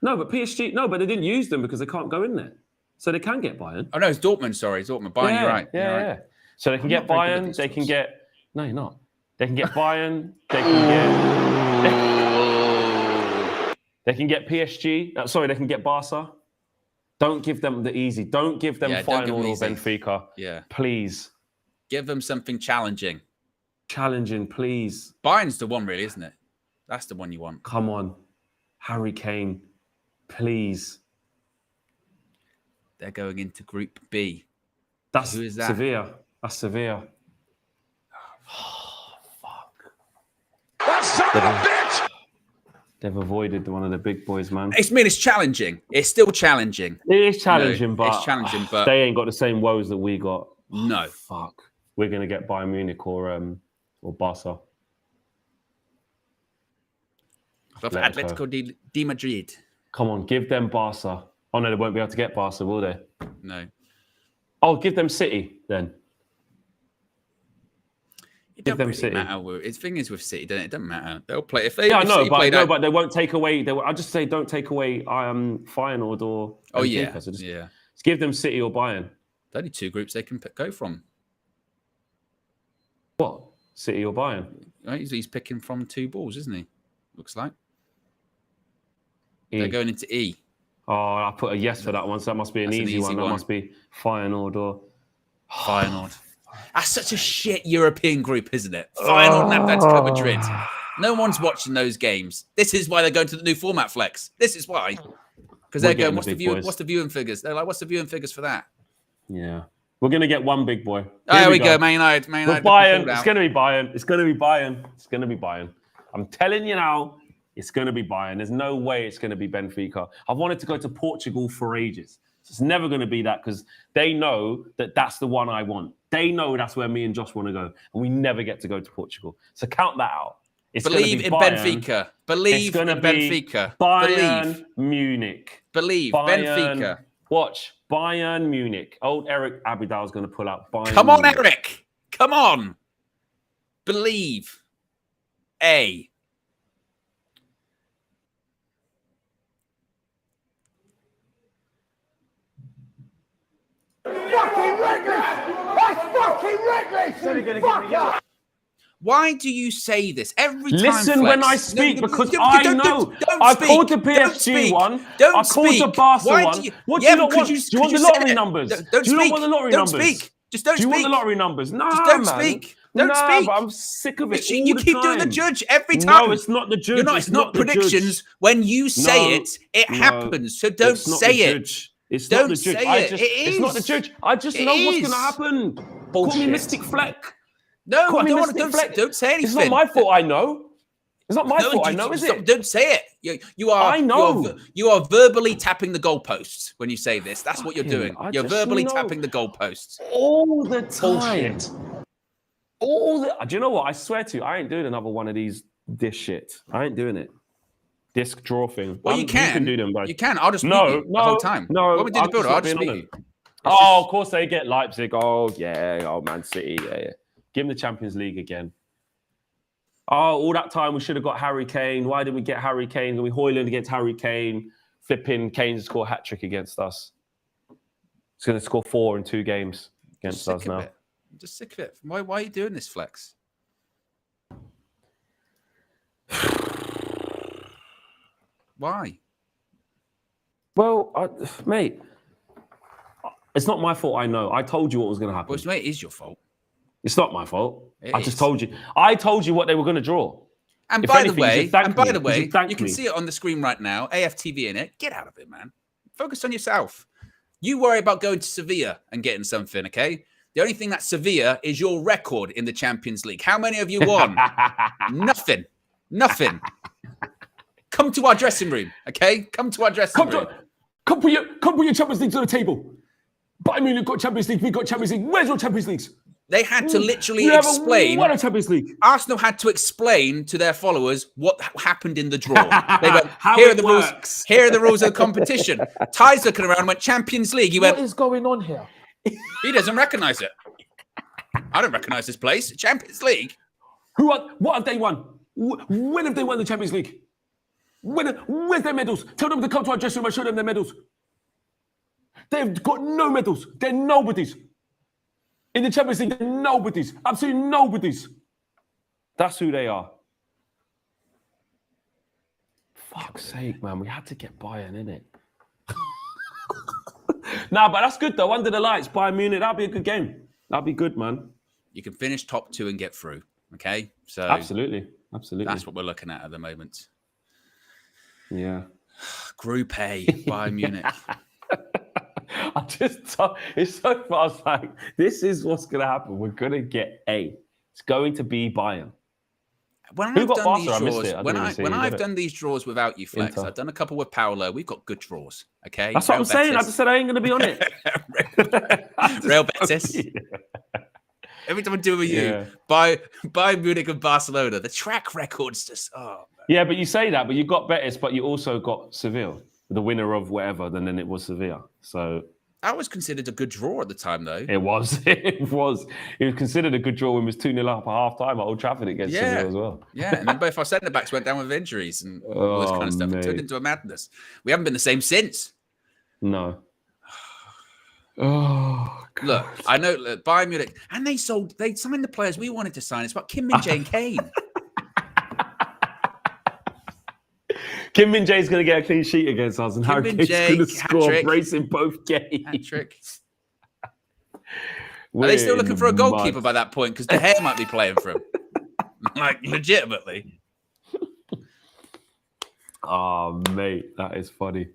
No, but PSG. No, but they didn't use them because they can't go in there. So they can get Bayern. Oh no, it's Dortmund. Sorry, it's Dortmund. Bayern. You're right. Yeah. So they can get Bayern. They can get. No, you're not. They can get Bayern. They can get PSG. Sorry, they can get Barca. Don't give them the easy. Don't give them final or Benfica. Yeah. Please. Give them something challenging. Challenging, please. Bayern's the one, really, isn't it? That's the one you want. Come on. Harry Kane. Please. They're going into Group B. Who is that? Sevilla. That's Sevilla. Oh, fuck. That son of a bitch! They've avoided one of the big boys, man. It's challenging. It's still challenging. It is challenging, but it's challenging, but they ain't got the same woes that we got. No. Fuck. We're gonna get Bayern Munich or Barca. Atletico de Madrid. Come on, give them Barca. Oh no, they won't be able to get Barca, will they? No. Oh, give them City then. It doesn't really matter. The thing is with City, it doesn't matter. They'll play if they. Yeah, if no, City but they won't take away. I just say don't take away Feyenoord or. Oh yeah, so just just give them City or Bayern. There's only 2 groups they can go from. What? City or Bayern? Right, he's picking from 2 balls, isn't he? Looks like. E. They're going into E. Oh, I put a yes for that one, so that must be an easy one. That must be Feyenoord or Feyenoord. That's such a shit European group, isn't it? Feyenoord and Atletico Madrid. No one's watching those games. This is why they're going to the new format, Flex. This is why. Because they're going, what's the viewing figures? They're like, what's the viewing figures for that? Yeah. We're going to get one big boy. There we go. Man United. With Bayern. It's going to be Bayern. It's going to be Bayern. It's going to be Bayern. I'm telling you now, it's going to be Bayern. There's no way it's going to be Benfica. I've wanted to go to Portugal for ages. It's never going to be that because they know that that's the one I want. They know that's where me and Josh want to go. And we never get to go to Portugal. So count that out. Believe in Benfica. Believe in Benfica. Bayern Munich. Believe. Bayern, Benfica. Watch. Bayern Munich. Old Eric Abidal is going to pull out Bayern Come on, Munich. Eric. Come on. Believe. A. Fucking reckless! That's fucking reckless! Why do you say this every time? Listen Flex? when I speak because I know. I called the PSG one. I called the Barca one. What do you not want? Do you want the lottery numbers? Do you not want the lottery numbers? Speak. Just don't speak. Do you want the lottery numbers? No, just don't speak. Don't speak. I'm sick of it. You keep doing the judge every time. No, it's not the judge. You're not. It's not predictions. When you say it happens. So don't say it. It's not the judge. It's not the judge. I just know what's going to happen. Bullshit. Call me Mystic Fleck. No, I don't want to. Don't say anything. It's not my fault. I know. It's not my fault. I know, is it? Don't say it. You are. I know. You are verbally tapping the goalposts when you say this. That's what you're doing. You're verbally tapping the goalposts all the time. Bullshit. Do you know what? I swear to you, I ain't doing another one of this shit. I ain't doing it. Disc draw thing. Well, you can do them, but you can. I'll just mute you the whole time. No, when we do the build, I'll just mute you. Of course they get Leipzig. Oh yeah. Oh, Man City. Yeah. Give them the Champions League again. Oh, all that time we should have got Harry Kane. Why didn't we get Harry Kane? We Højlund against Harry Kane. Flipping Kane to score a hat-trick against us. He's going to score 4 in 2 games against us now. I'm just sick of it. Why are you doing this, Flex? Why? Well, mate, It's not my fault. I know. I told you what was going to happen. Well, mate, it is your fault. It's not my fault. I just is. told you. I told you what they were going to draw. And If by anything, the way, you you can see it on the screen right now. AFTV in it. Get out of it, man. Focus on yourself. You worry about going to Sevilla and getting something, okay? The only thing that's Sevilla is your record in the Champions League. How many of you won? Nothing. Nothing. Come to our dressing room, okay? Come to our dressing room. Come put your Champions League on the table. Bayern Munich got Champions League. We got Champions League. Where's your Champions Leagues? They had to literally We explain. won a Champions League. Arsenal had to explain to their followers what happened in the draw. They went, How here it are the works. rules. Here are the rules of the competition. Ty's looking around and went, Champions League. He went, What is going on here? he doesn't recognize it. I don't recognize this place. Champions League. What have they won? When have they won the Champions League? Where's their medals? Tell them to come to our dressing room and show them their medals. They've got no medals. They're nobodies. In the Champions League, they're nobodies. Absolutely nobodies. That's who they are. Fuck's sake, man. We had to get Bayern, innit? Nah, but that's good, though. Under the lights, Bayern Munich, that'd be a good game. That'd be good, man. You can finish top 2 and get through. Okay? So Absolutely. that's what we're looking at the moment. Yeah. Group A, Bayern Munich. It's so fast. Like, this is what's going to happen. We're going to get A. It's going to be Bayern. When Who I've got done Barca? these I missed draws, it. I when didn't even see when it. You I've got it? done these draws without you, Flex, Inter. I've done a couple with Paolo. We've got good draws. Okay, That's what Real I'm saying. I Betis. just said I ain't going to be on it. Real Betis. Every time I do with you, by Munich and Barcelona, the track record's just man. Yeah, but you say that, but you got Betis, but you also got Seville, the winner of whatever, and then it was Sevilla. So that was considered a good draw at the time, though. it was. It was considered a good draw when it was 2-0 up at half time at Old Trafford against Seville as well. Yeah, and then both our centre backs went down with injuries and all this kind of stuff. It turned into a madness. We haven't been the same since. No. Oh, God. Look, I know Bayern Munich, and they signed the players we wanted to sign. It's about Kim Min-jae and Kane. Kim Min-jae's going to get a clean sheet against us, and Harry Kane's going to score a brace in both games. Hat-trick. Are they still looking for a goalkeeper by that point? Because De Gea might be playing for him. Like, legitimately. Oh, mate, that is funny.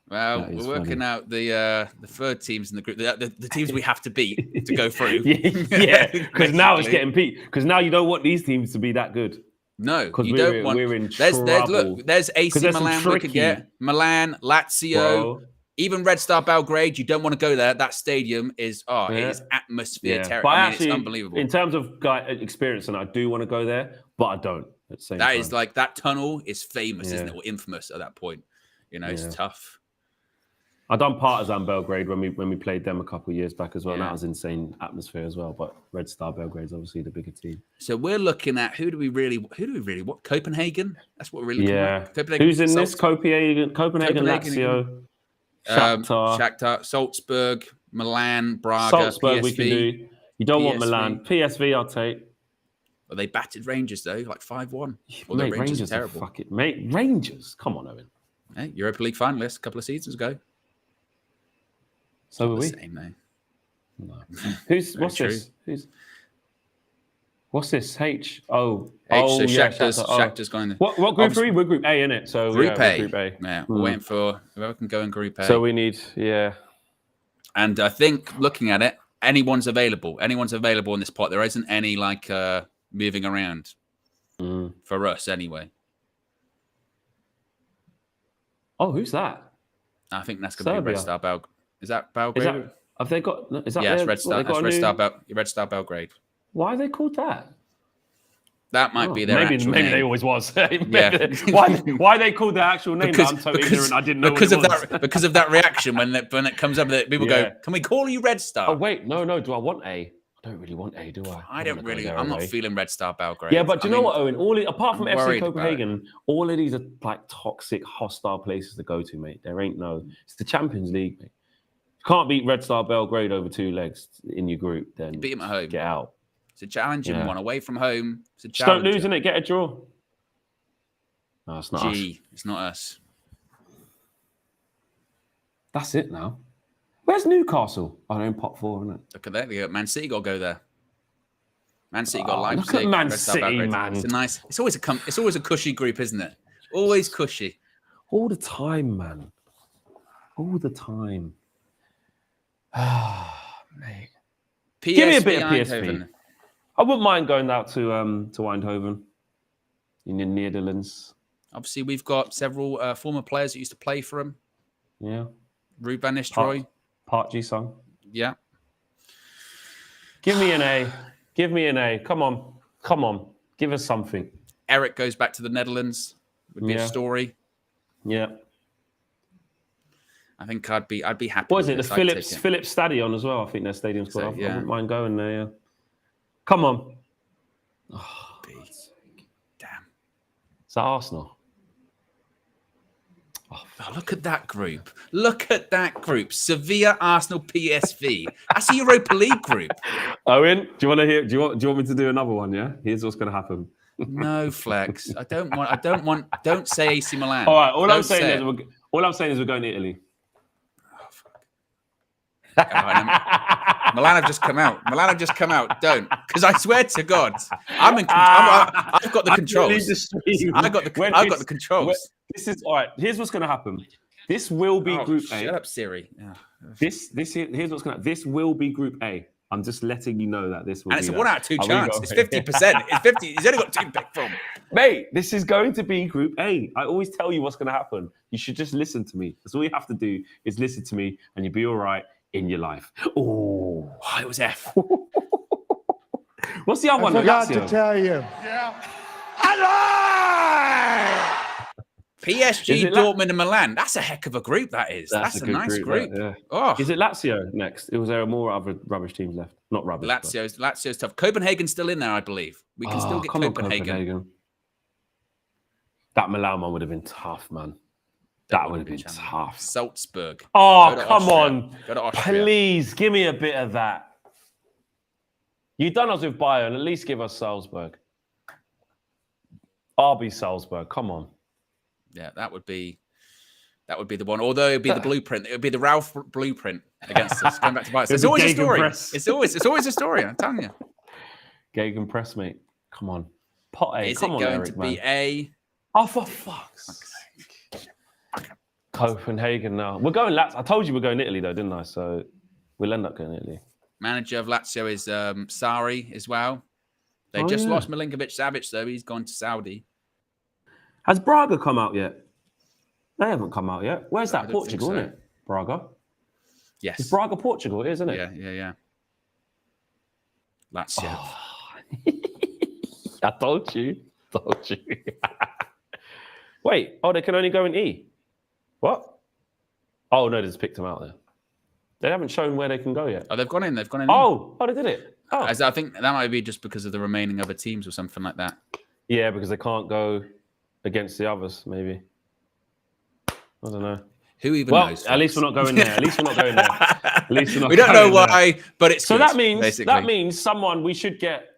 Well, we're working out the third teams in the group, the teams we have to beat to go through. Yeah, because now it's getting peak. Because now you don't want these teams to be that good. No, you don't want. We're in there's AC Milan we could get. Milan, Lazio, Bro. even Red Star Belgrade. You don't want to go there. That stadium is it is atmosphere terrible. But I mean, actually, it's unbelievable. In terms of experience, and I do want to go there, but I don't at the same time. That is like that tunnel is famous, isn't it? Or infamous at that point. You know, it's tough. I done Partizan Belgrade when we played them a couple of years back as well. And that was insane atmosphere as well. But Red Star Belgrade's obviously the bigger team. So we're looking at who do we really what Copenhagen? That's what we're really looking at. Copenhagen. Who's in this? Copenhagen, Lazio, Shakhtar, Salzburg, Milan, Braga, Salzburg PSV. we can do. You don't want Milan. PSV I'll take. Well, they battered Rangers though, like 5-1. Mate, Rangers are fucking mate. Rangers, come on, Owen. Hey, Europa League finalists a couple of seasons ago. So are we? Same, mate. No. What's this? H. So Shakhtar's going there. What group are we? We're Group A, innit? So Group A. Group A. Yeah, we're waiting for whoever can go in Group A. So we need, And I think looking at it, anyone's available. Anyone's available in this pot. There isn't any like moving around for us anyway. Oh, who's that? I think that's going to be Red Star Belgrade. Is that Belgrade? Have they got? Is that? Yeah, it's Red Star. That's Red Star Belgrade. Why are they called that? That might be their actual maybe name. they always was. Yeah. why they called their actual name? I'm so ignorant. I didn't know because of that reaction when it comes up, people go, "Can we call you Red Star?" Oh wait, no. Do I want A? I don't really want A, do I? I don't really. I'm not feeling Red Star Belgrade. Yeah, but do you know what, Owen? Apart from FC Copenhagen, all of these are like toxic, hostile places to go to, mate. There ain't no. It's the Champions League, mate. You can't beat Red Star Belgrade over 2 legs in your group. Then beat them at home. Get out. It's a challenging one away from home. It's a just don't lose in it. Get a draw. No, it's not us. It's not us. That's it now. Where's Newcastle? Oh, they're in pot 4, isn't it? Look at that. Man City got to go there. Man City got Leipzig. Look at Man Red Star City, Belgrade. man. It's a nice. It's always a cushy group, isn't it? Always cushy. All the time, man. All the time. Mate. PSV Give me a bit of Eindhoven. PSV. I wouldn't mind going out to Eindhoven in the Netherlands. Obviously, we've got several former players that used to play for him. Yeah. Ruud van Nistelrooy. Park Ji-sung. Yeah. Give me an A. Give me an A. Come on. Come on. Give us something. Eric goes back to the Netherlands. Would be a story. Yeah. I think I'd be happy. What is it? with The this. Philips Stadion as well. I think their stadium's called. So, I wouldn't mind going there. Yeah. Come on. Oh, damn. Is that Arsenal? Oh, look at that group. Look at that group. Sevilla, Arsenal, PSV. That's a Europa League group. Owen, do you want to hear? Do you want me to do another one? Yeah. Here's what's going to happen. No, Flex. I don't want. Don't say AC Milan. All right. All Don't I'm saying say is it. we're going to Italy. Oh, fuck. Milan have just come out. Don't, because I swear to God, I've got the controls. I've got the controls. This is all right. Here's what's going to happen. This will be Group A. Shut up, Siri. Yeah. Here's what's going to. This will be Group A. I'm just letting you know that this will. And be it's a that. 1 out of 2 Are we chance. going? It's 50%. It's 50. He's only got 2 pick from. Mate, this is going to be Group A. I always tell you what's going to happen. You should just listen to me. That's all you have to do is listen to me, and you'll be all right in your life. Oh, It was F. What's the other one? Forgot to Lazio. tell you. PSG, it Dortmund, and Milan. That's a heck of a group. That is. That's a good nice group. that, yeah. Oh, Is it Lazio next? Was there more other rubbish teams left? Not rubbish. but- Lazio's tough. Copenhagen's still in there, I believe. We can still get come on, Copenhagen. That Milan one would have been tough, man. That would have been tough. Salzburg. Oh, Go to come Austria. on. Go to Austria. Please, give me a bit of that. You've done us with Bayern. At least give us Salzburg. RB Salzburg. Come on. Yeah, that would be the one. Although it would be the blueprint. It would be the Ralph blueprint against us. Going back to Bayern. It's always a story. Gegenpress. It's always a story. I'm telling you. Gegenpress, mate. Come on. Pot A. Is Come it on, going Eric, to be man. A? Oh, for fuck's sake. Copenhagen now. We're going Lazio. I told you we're going Italy, though, didn't I? So we'll end up going Italy. Manager of Lazio is Sarri as well. They just lost Milinkovic-Savic, though. He's gone to Saudi. Has Braga come out yet? They haven't come out yet. Where's I that? don't Portugal, think so. isn't it? Braga. Yes. It's Braga, Portugal, isn't it? Yeah. Lazio. Oh. I told you. Wait. Oh, they can only go in E. What? Oh, no, they just picked them out there. They haven't shown where they can go yet. Oh, they've gone in. Oh, they did it. Oh. As I think that might be just because of the remaining other teams or something like that. Yeah, because they can't go against the others, maybe. I don't know. Who even Well, knows? at least we're not going there. We don't know why, but it's So good, that basically. means someone we should get.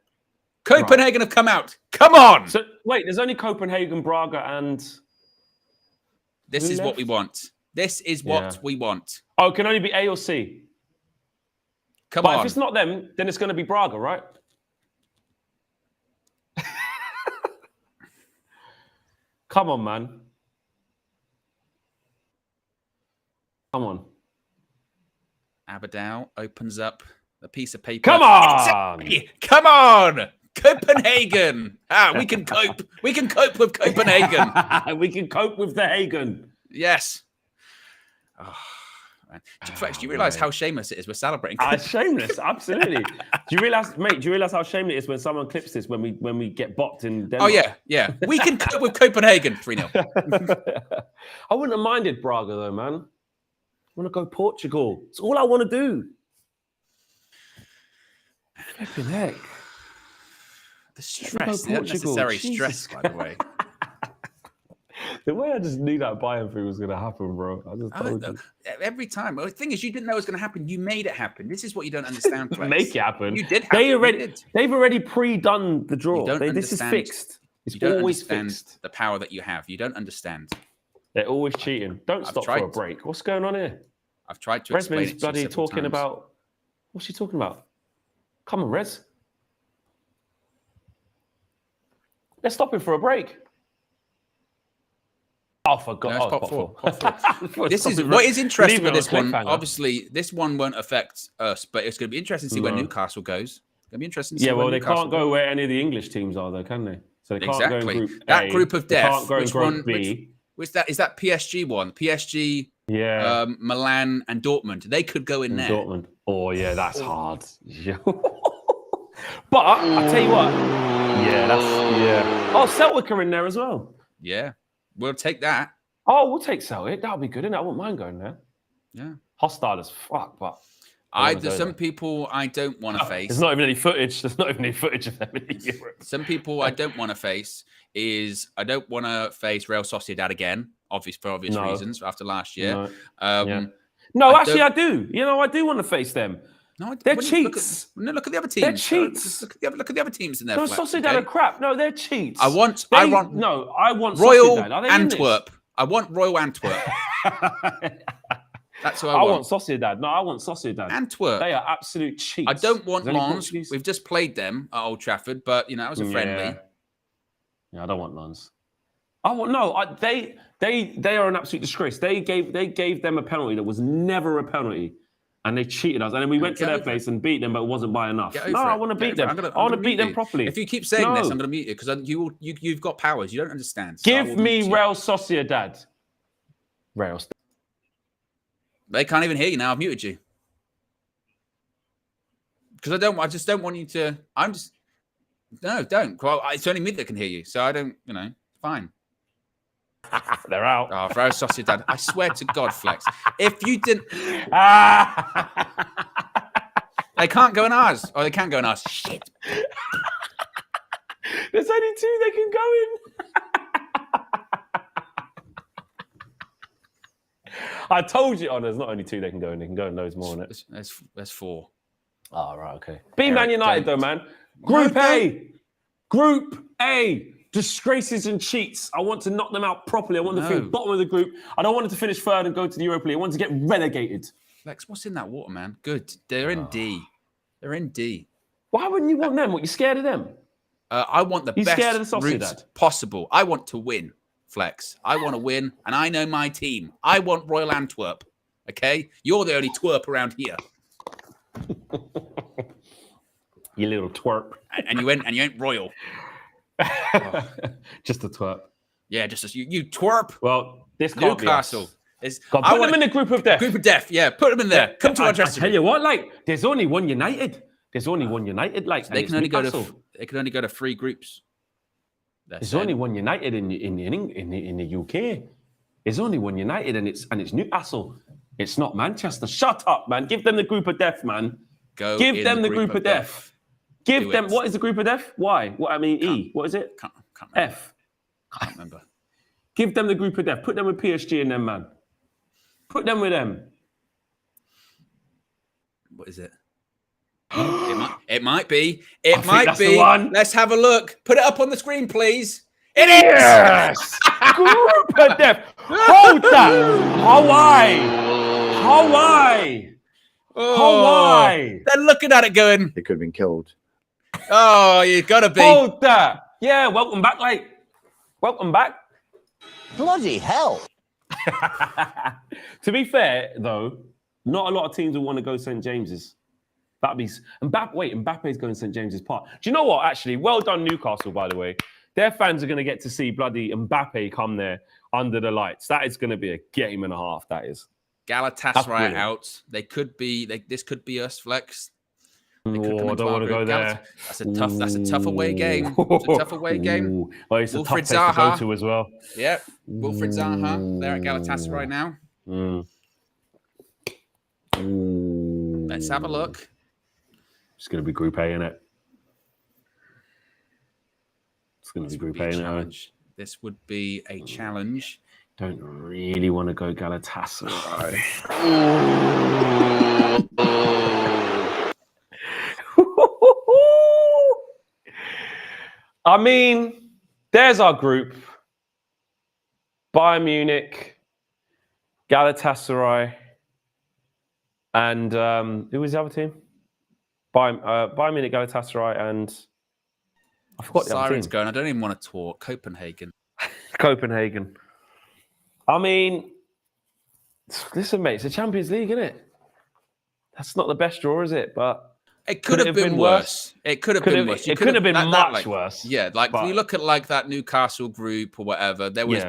Copenhagen have come out. Come on! So wait, there's only Copenhagen, Braga, and This who is what left? we want. This is what we want. oh, it can only be A or C. Come But on. if it's not them, then it's going to be Braga, right? Come on, man. Come on. Aberdeen opens up a piece of paper. Come on! Come on! Copenhagen. We can cope. We can cope with Copenhagen. We can cope with the Hagen. Yes. Oh, man. Flex, do you realise how shameless it is? We're celebrating. Shameless, absolutely. Do you realise, mate? Do you realise how shameless it is when someone clips this when we get bopped in Denmark? Oh yeah. We can cope with Copenhagen 3-0. I wouldn't have minded Braga though, man. I want to go Portugal. It's all I want to do. Flipping heck. The stress, the unnecessary stress, by the way. The way I just knew that Bayern thing was going to happen, bro. I just told you. Every time. Well, the thing is, you didn't know it was going to happen. You made it happen. This is what you don't understand. Flex. Make it happen. You did. They've already pre-done the draw. You don't This is understand- fixed. It's You don't always understand fixed. the power that you have. You don't understand. They're always cheating. Don't stop for tried a break. What's going on here? I've tried to explain Resman's it to you bloody several talking times. about. What's she talking about? Come on, Res. Let's stop him for a break. Oh, for God. No, it's Oh, pop four. four. This is what is interesting with this one. Obviously, this one won't affect us, but it's going to be interesting to see where Newcastle goes. It's going to be interesting to see where they Newcastle can't go where any of the English teams are, though, can they? So they can't go in Group A. That group of death. Can't go in Group B. Which that is that PSG one? PSG, Milan, and Dortmund. They could go in there. Dortmund. Oh yeah, that's hard. But I tell you what. Oh, Celtic are in there as well. Yeah, we'll take that. Oh, we'll take Celtic. That'll be good, innit? I wouldn't mind going there. Yeah. Hostile as fuck, but There's some people I don't want to face. There's not even any footage. There's not even any footage of them in Europe. Some people I don't want to face I don't want to face Real Sociedad again, for obvious reasons after last year. No, actually, I do. You know, I do want to face them. No, they're cheats. Look at the other teams. They're cheats. Look at the other teams in there. No, Sociedad are crap. No, they're cheats. I want Royal Antwerp. I want Royal Antwerp. That's who I want. I want Sociedad. No, I want Sociedad. Antwerp. They are absolute cheats. I don't want Lens. We've just played them at Old Trafford, but that was a friendly. Yeah, I don't want Lens. They are an absolute disgrace. They gave them a penalty that was never a penalty, and they cheated us. And then we went to their place and beat them, but it wasn't by enough. I want to beat them. I want to beat them properly. If you keep saying this, I'm going to mute you because you've got powers. You don't understand. Give me Real Sociedad. Real. They can't even hear you now. I've muted you because I just don't want you to. No, don't. Well, it's only me that can hear you, so I don't. Fine. They're out. Oh, Real Sociedad. I swear to God, Flex. If you didn't, they can't go in ours. Oh, they can't go in ours. Shit. There's only two they can go in. I told you. Oh, there's not only two they can go in. They can go in loads more. There's four. Oh, right. Okay. Be Man United, though, man. Group A. Disgraces and cheats. I want to knock them out properly. I want them to finish bottom of the group. I don't want them to finish third and go to the Europa League. I want to get relegated. Flex, what's in that water, man? Good. They're in D. They're in D. Why wouldn't you want them? What, you scared of them? I want the best routes possible. I want to win, Flex. I want to win, and I know my team. I want Royal Antwerp. Okay? You're the only twerp around here. You little twerp. And you ain't royal. Oh. Just a twerp. Yeah, just as you twerp. Well, this can't Newcastle. Put them in the group of death. Group of death, yeah. Put them in there. Yeah. Come to our dressing room. I tell you what, there's only one United. There's only one United. So they can only go to 3 groups. There's only one United in the UK. There's only one United, and it's Newcastle. It's not Manchester. Shut up, man. Give them the group of death, man. Give them the group of death. Give them. What is the group of death? Y. What I mean, E. What is it? Can't remember. F. Can't remember. Give them the group of death. Put them with PSG and them, man. Put them with them. What is it? It might be. It might be. The one. Let's have a look. Put it up on the screen, please. It is. Yes. Group of death. Hold that. Hawaii. Hawaii. They're looking at it going. They could have been killed. Oh, you gotta be. Hold that. Yeah, welcome back, welcome back. Bloody hell. To be fair, though, not a lot of teams will want to go St. James's. Mbappe's going to St. James's Park. Do you know what, actually? Well done, Newcastle, by the way. Their fans are going to get to see bloody Mbappe come there under the lights. That is going to be a game and a half, that is. Galatasaray out. This could be us, Flex. I don't want to go there. That's a tough away game. It's a tough away game. Well, it's a tough place to go to as well. Yep. Wilfried Zaha. They're at Galatasaray now. Let's have a look. It's going to be Group A, innit? It's going to be Group A, innit? This would be a challenge. Don't really want to go Galatasaray. I mean, there's our group. Bayern Munich, Galatasaray, And who was the other team? Bayern Munich, Galatasaray, and I forgot the other Sirens team. going. I don't even want to talk. Copenhagen. Copenhagen. I mean, listen, mate, it's a Champions League, isn't it? That's not the best draw, is it? But It could have been worse. It could have been worse. It could have been much worse. Yeah, like but, if you look at like that Newcastle group or whatever, there was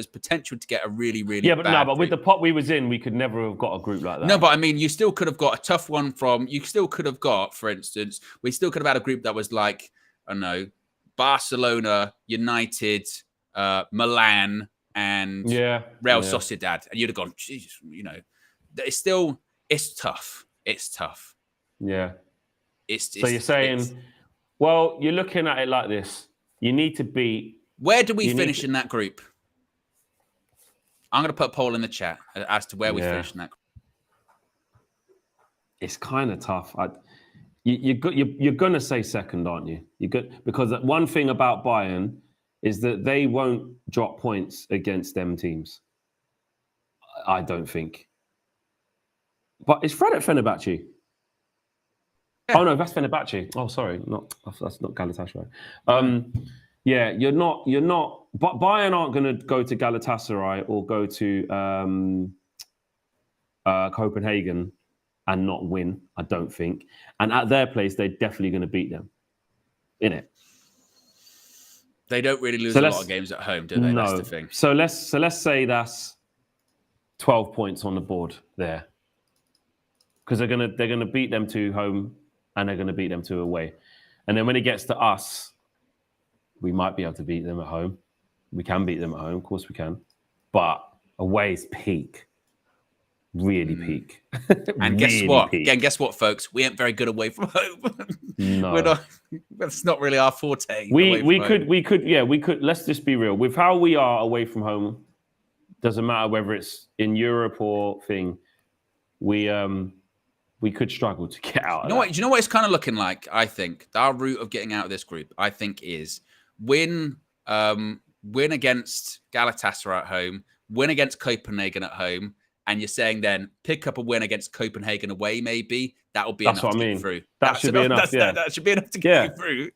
potential to get a really bad but with the pot we was in, we could never have got a group like that. No, but I mean, you still could have got a tough one from. You still could have got, for instance, we still could have had a group that was like, I don't know, Barcelona, United, Milan, and Real Sociedad, and you'd have gone, Jesus, it's tough. It's tough. Yeah. So you're saying, well, you're looking at it like this. You need to beat. Where do we finish in that group? I'm going to put a poll in the chat as to where we finish in that group. It's kind of tough. You're going to say second, aren't you? Because one thing about Bayern is that they won't drop points against them teams. I don't think. But is Fred at Fenerbahce? Yeah. Oh no, that's Fenerbahce. Oh, sorry, that's not Galatasaray. You're not. But Bayern aren't going to go to Galatasaray or go to Copenhagen and not win. I don't think. And at their place, they're definitely going to beat them. Innit? They don't really lose a lot of games at home, do they? No. That's the thing. So let's say that's 12 points on the board there, because they're gonna beat them to home and they're gonna beat them to away, and then when it gets to us, we might be able to beat them at home. We can beat them at home, of course we can, but away is peak, really peak. And guess what? Peak. Again, guess what, folks? We ain't very good away from home. No, that's not really our forte. We could. Let's just be real. With how we are away from home, doesn't matter whether it's in Europe or thing. We could struggle to get out. Do you know what it's kind of looking like? I think our route of getting out of this group, I think, is win against Galatasaray at home, win against Copenhagen at home, and you're saying then pick up a win against Copenhagen away, maybe that'll be enough to get through. That should be enough. That should be enough to get you through.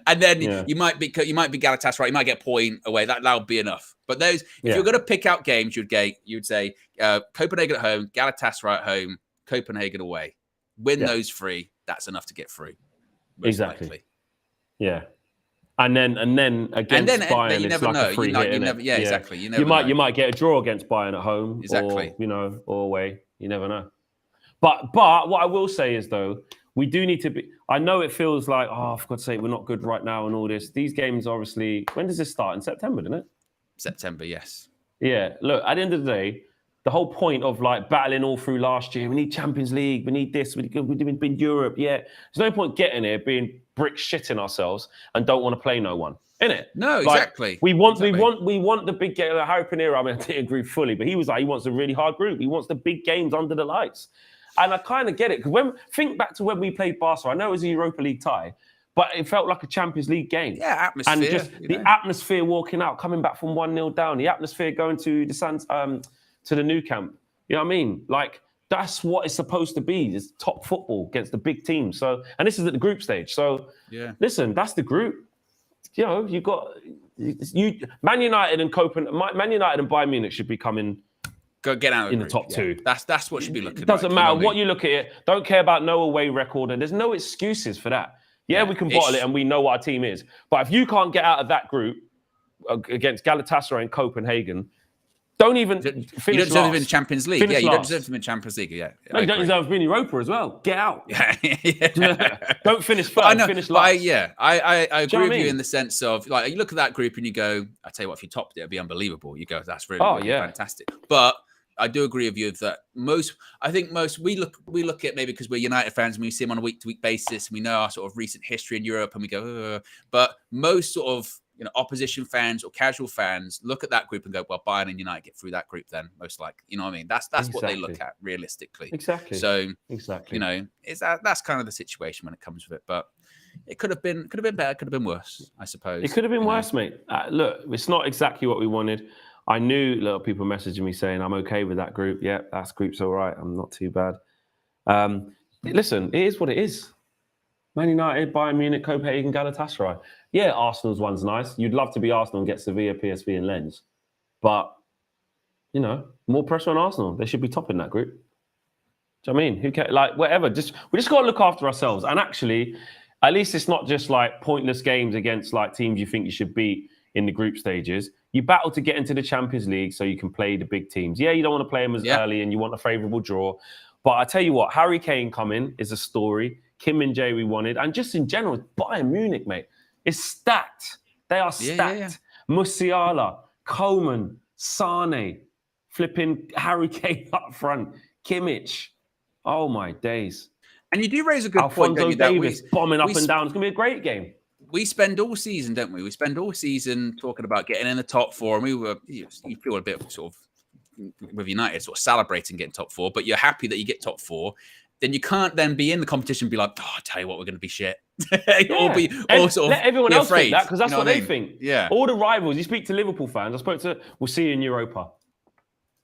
And then you might be Galatasaray, you might get a point away. That'll be enough. But if you're going to pick out games, you'd say Copenhagen at home, Galatasaray at home, Copenhagen away. Win those three. That's enough to get through. Exactly. Likely. Yeah. And then against Bayern, you never know. Exactly. You might get a draw against Bayern at home, exactly, or away. You never know. But what I will say is though, we do need to be. I know it feels like, oh, for God's sake, we're not good right now and all this. These games, obviously, when does this start? In September, doesn't it? September, yes. Yeah. Look, at the end of the day, the whole point of like battling all through last year, we need Champions League, we need this, we've been Europe. Yeah, there's no point getting here being brick shitting ourselves and don't want to play no one, innit? No, exactly. We want the big game. Harry Pinero, I mean, I didn't agree fully, but he was like, he wants a really hard group. He wants the big games under the lights, and I kind of get it because think back to when we played Barca. I know it was a Europa League tie, but it felt like a Champions League game. Yeah, atmosphere. And just the atmosphere walking out, coming back from 1-0 down, the atmosphere going to to the new camp. You know what I mean? Like, that's what it's supposed to be. It's top football against the big teams. So, and this is at the group stage. So, listen, that's the group. You know, you got Man United and Bayern Munich should be coming. Go get out of the top two. That's what should be looking. It doesn't matter what you look at it. Don't care about no away record, and there's no excuses for that. Yeah, we can bottle it, and we know what our team is. But if you can't get out of that group against Galatasaray and Copenhagen, don't even finish. You don't deserve to be in the Champions League. You don't deserve to be in the Champions League. Yeah, no, you don't deserve to be in Europa as well. Get out. Don't finish first. Finish last. I agree with you in the sense of like you look at that group and you go, I tell you what, if you topped it, it'd be unbelievable. You go, that's really fantastic. But I do agree with you that we look at maybe because we're United fans and we see them on a week-to-week basis and we know our sort of recent history in Europe and we go, but most sort of opposition fans or casual fans look at that group and go, well, Bayern and United get through that group then, most likely. You know what I mean? That's exactly what they look at realistically. Exactly. So exactly. That's kind of the situation when it comes with it. But it could have been better, could have been worse, I suppose. It could have been worse, mate. Look, it's not exactly what we wanted. I knew a lot of people messaging me saying I'm okay with that group. Yeah, that group's all right. I'm not too bad. Listen, it is what it is. Man United, Bayern Munich, Copenhagen, Galatasaray. Yeah, Arsenal's one's nice. You'd love to be Arsenal and get Sevilla, PSV, and Lens. But, you know, more pressure on Arsenal. They should be top in that group. Do you know what I mean? Who cares? Like, whatever. We just got to look after ourselves. And actually, at least it's not just like pointless games against like teams you think you should beat in the group stages. You battle to get into the Champions League so you can play the big teams. Yeah, you don't want to play them as early and you want a favourable draw. But I tell you what, Harry Kane coming is a story. Kim and Jay we wanted. And just in general, Bayern Munich, mate, it's stacked. They are stacked. Musiala, Coman, Sane, flipping Harry Kane up front, Kimmich. Oh, my days. And you do raise a good point, Alphonso Davies bombing up and down. It's going to be a great game. We spend all season, don't we? We spend all season talking about getting in the top four. And you feel a bit of sort of, with United, sort of celebrating getting top four, but you're happy that you get top four. Then you can't then be in the competition and be like, I tell you what, we're going to be shit. Or sort of let everyone else afraid, think that, because that's what they mean? think. Yeah. All the rivals, you speak to Liverpool fans, we'll see you in Europa.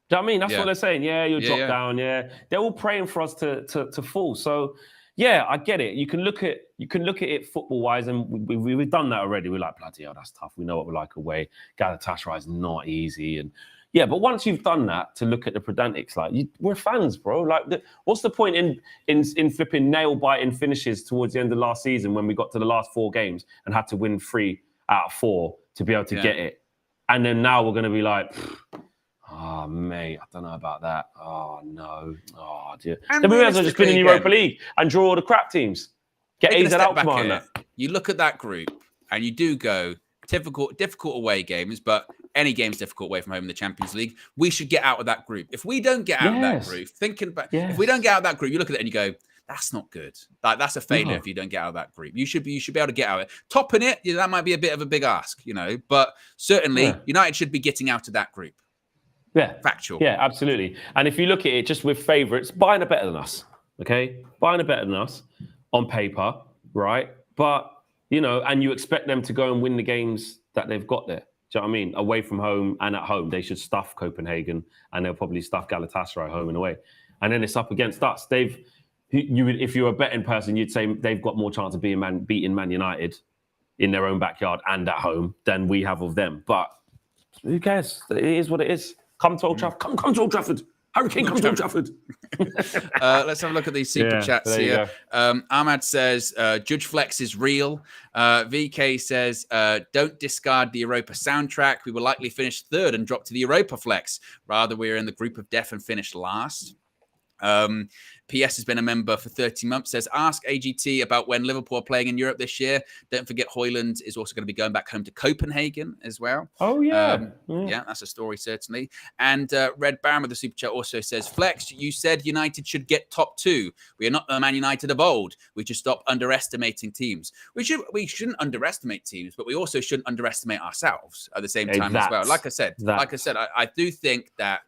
Do you know what I mean? That's what they're saying. Yeah, you'll drop down. Yeah. They're all praying for us to fall. So, yeah, I get it. You can look at it football-wise, and we've done that already. We're like, bloody hell, that's tough. We know what we're like away. Galatasaray is not easy. And yeah, but once you've done that, to look at the pedantics, like we're fans, bro. Like, what's the point in flipping nail-biting finishes towards the end of last season when we got to the last 4 games and had to win 3 out of 4 to be able to get it? And then now we're going to be like, oh, mate, I don't know about that. Oh, no. Oh, dear. And then we might as well just win in Europa League and draw all the crap teams. Get AZ Alkmaar on that. You look at that group and you do go, difficult away games, but any game's difficult away from home in the Champions League. We should get out of that group. If we don't get out of that group, if we don't get out of that group, you look at it and you go, that's not good. Like, that's a failure if you don't get out of that group. You should be able to get out of it. Topping it, that might be a bit of a big ask, but certainly United should be getting out of that group. Yeah. Factual. Yeah, absolutely. And if you look at it just with favourites, Bayern are better than us. Okay? Bayern are better than us on paper, right? But, and you expect them to go and win the games that they've got there. Do you know what I mean? Away from home and at home, they should stuff Copenhagen, and they'll probably stuff Galatasaray home and away. And then it's up against us. If you're a betting person, you'd say they've got more chance of beating Man United in their own backyard and at home than we have of them. But who cares? It is what it is. Come to Old Trafford. Come to Old Trafford. Harry Kane, come to Old Trafford. Let's have a look at these super chats here. Ahmad says, Judge Flex is real. VK says, don't discard the Europa soundtrack. We will likely finish 3rd and drop to the Europa Flex. Rather, we're in the group of death and finish last. PS has been a member for 30 months, says, ask AGT about when Liverpool are playing in Europe this year. Don't forget Højlund is also going to be going back home to Copenhagen as well. Oh, yeah. Yeah, that's a story, certainly. And Red Baron with the super chat also says, Flex, you said United should get top 2. We are not the Man United of old. We should stop underestimating teams. We shouldn't underestimate teams, but we also shouldn't underestimate ourselves at the same time as well. Like I said, I do think that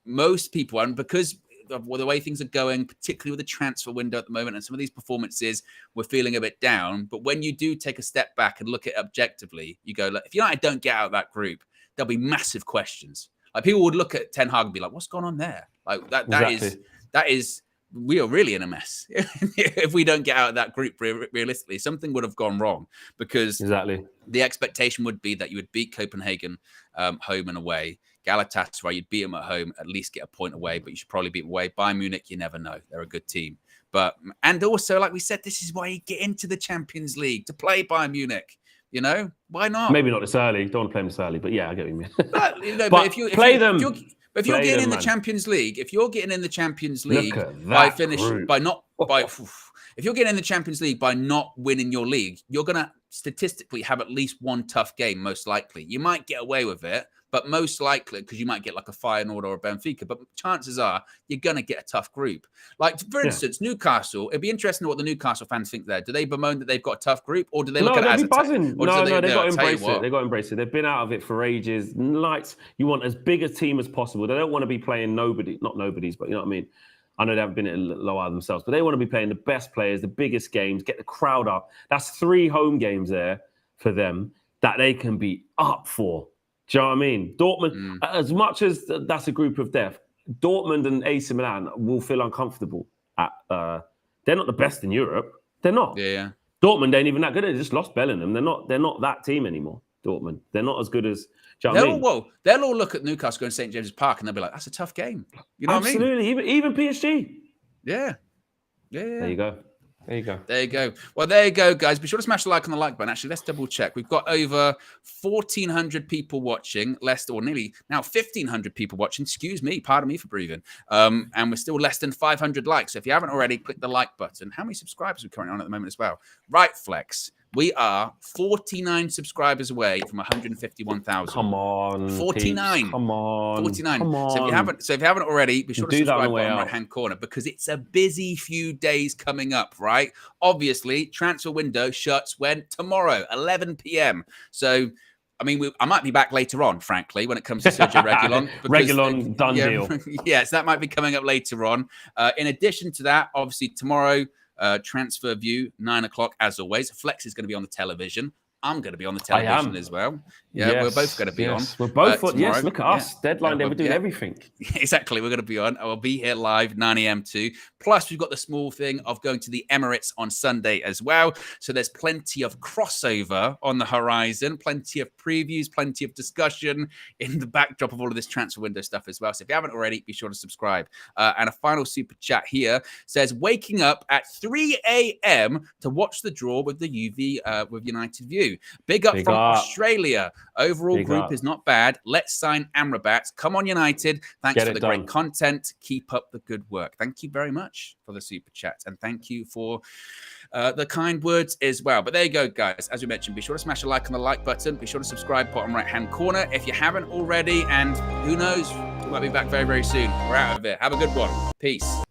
most people, and because of the way things are going, particularly with the transfer window at the moment and some of these performances, we're feeling a bit down. But when you do take a step back and look at it objectively, you go, look, if United don't get out of that group, there'll be massive questions. Like, people would look at Ten Hag and be like, what's going on there? Like, that is we are really in a mess. If we don't get out of that group realistically, something would have gone wrong, because the expectation would be that you would beat Copenhagen home and away. Galatasaray, you'd beat them at home, at least get a point away, but you should probably beat them away. Bayern Munich, you never know. They're a good team. And also, like we said, this is why you get into the Champions League, to play Bayern Munich. Why not? Maybe not this early. Don't want to play them this early, but yeah, I get what you mean. But if you're getting in the Champions League, if you're getting in the Champions League if you're getting in the Champions League by not winning your league, you're going to statistically have at least one tough game, most likely. You might get away with it, but most likely, because you might get like a Feyenoord or a Benfica, but chances are you're going to get a tough group. Like, for instance, Newcastle, it'd be interesting to know what the Newcastle fans think there. Do they bemoan that they've got a tough group, or do they look at it as buzzing? They've got to embrace it. They've got to embrace it. They've been out of it for ages. You want as big a team as possible. They don't want to be playing not nobodies, but you know what I mean? I know they haven't been at lower themselves, but they want to be playing the best players, the biggest games, get the crowd up. That's 3 home games there for them that they can be up for. Do you know what I mean? Dortmund, as much as that's a group of death, Dortmund and AC Milan will feel uncomfortable. They're not the best in Europe. They're not. Yeah. Dortmund ain't even that good. They just lost Bellingham. They're not that team anymore. Dortmund. They're not as good as. Do you know what I mean? Well, they'll all look at Newcastle going to St James's Park and they'll be like, "That's a tough game." You know Absolutely. what I mean? Even PSG. Yeah. There you go. There you go. There you go. Well, there you go, guys. Be sure to smash the like on the like button. Actually, let's double check. We've got over 1,400 people watching, or nearly now 1,500 people watching. Excuse me. Pardon me for breathing. And we're still less than 500 likes. So if you haven't already, click the like button. How many subscribers are we currently on at the moment as well? Right, Flex. We are 49 subscribers away from 151,000. Come on, 49. Peeps. Come on, 49. Come on. So if you haven't already, be sure to Do that on subscribe the way on the out. right-hand corner because it's a busy few days coming up, right? Obviously, transfer window shuts when tomorrow, 11 p.m. So, I mean, I might be back later on, frankly, when it comes to Sergio Reguilon. Reguilon, done deal. Yes, that might be coming up later on. In addition to that, obviously tomorrow, transfer view 9 o'clock as always. Flex is going to be on the television. I'm going to be on the television as well. Yeah, yes, we're both going to be on. We're both on. tomorrow. Yes, look at us. Deadline day. We're doing everything. Exactly. We're going to be on. I will be here live 9 a.m. too. Plus, we've got the small thing of going to the Emirates on Sunday as well. So there's plenty of crossover on the horizon, plenty of previews, plenty of discussion in the backdrop of all of this transfer window stuff as well. So if you haven't already, be sure to subscribe. And a final super chat here says, waking up at 3 a.m. to watch the draw with the UV with United View. Big up from Australia. Overall group is not bad. Let's sign Amrabat. Come on, United. Thanks for the great content. Keep up the good work. Thank you very much for the super chat. And thank you for the kind words as well. But there you go, guys. As we mentioned, be sure to smash a like on the like button. Be sure to subscribe, bottom right-hand corner if you haven't already. And who knows, we might be back very, very soon. We're out of here. Have a good one. Peace.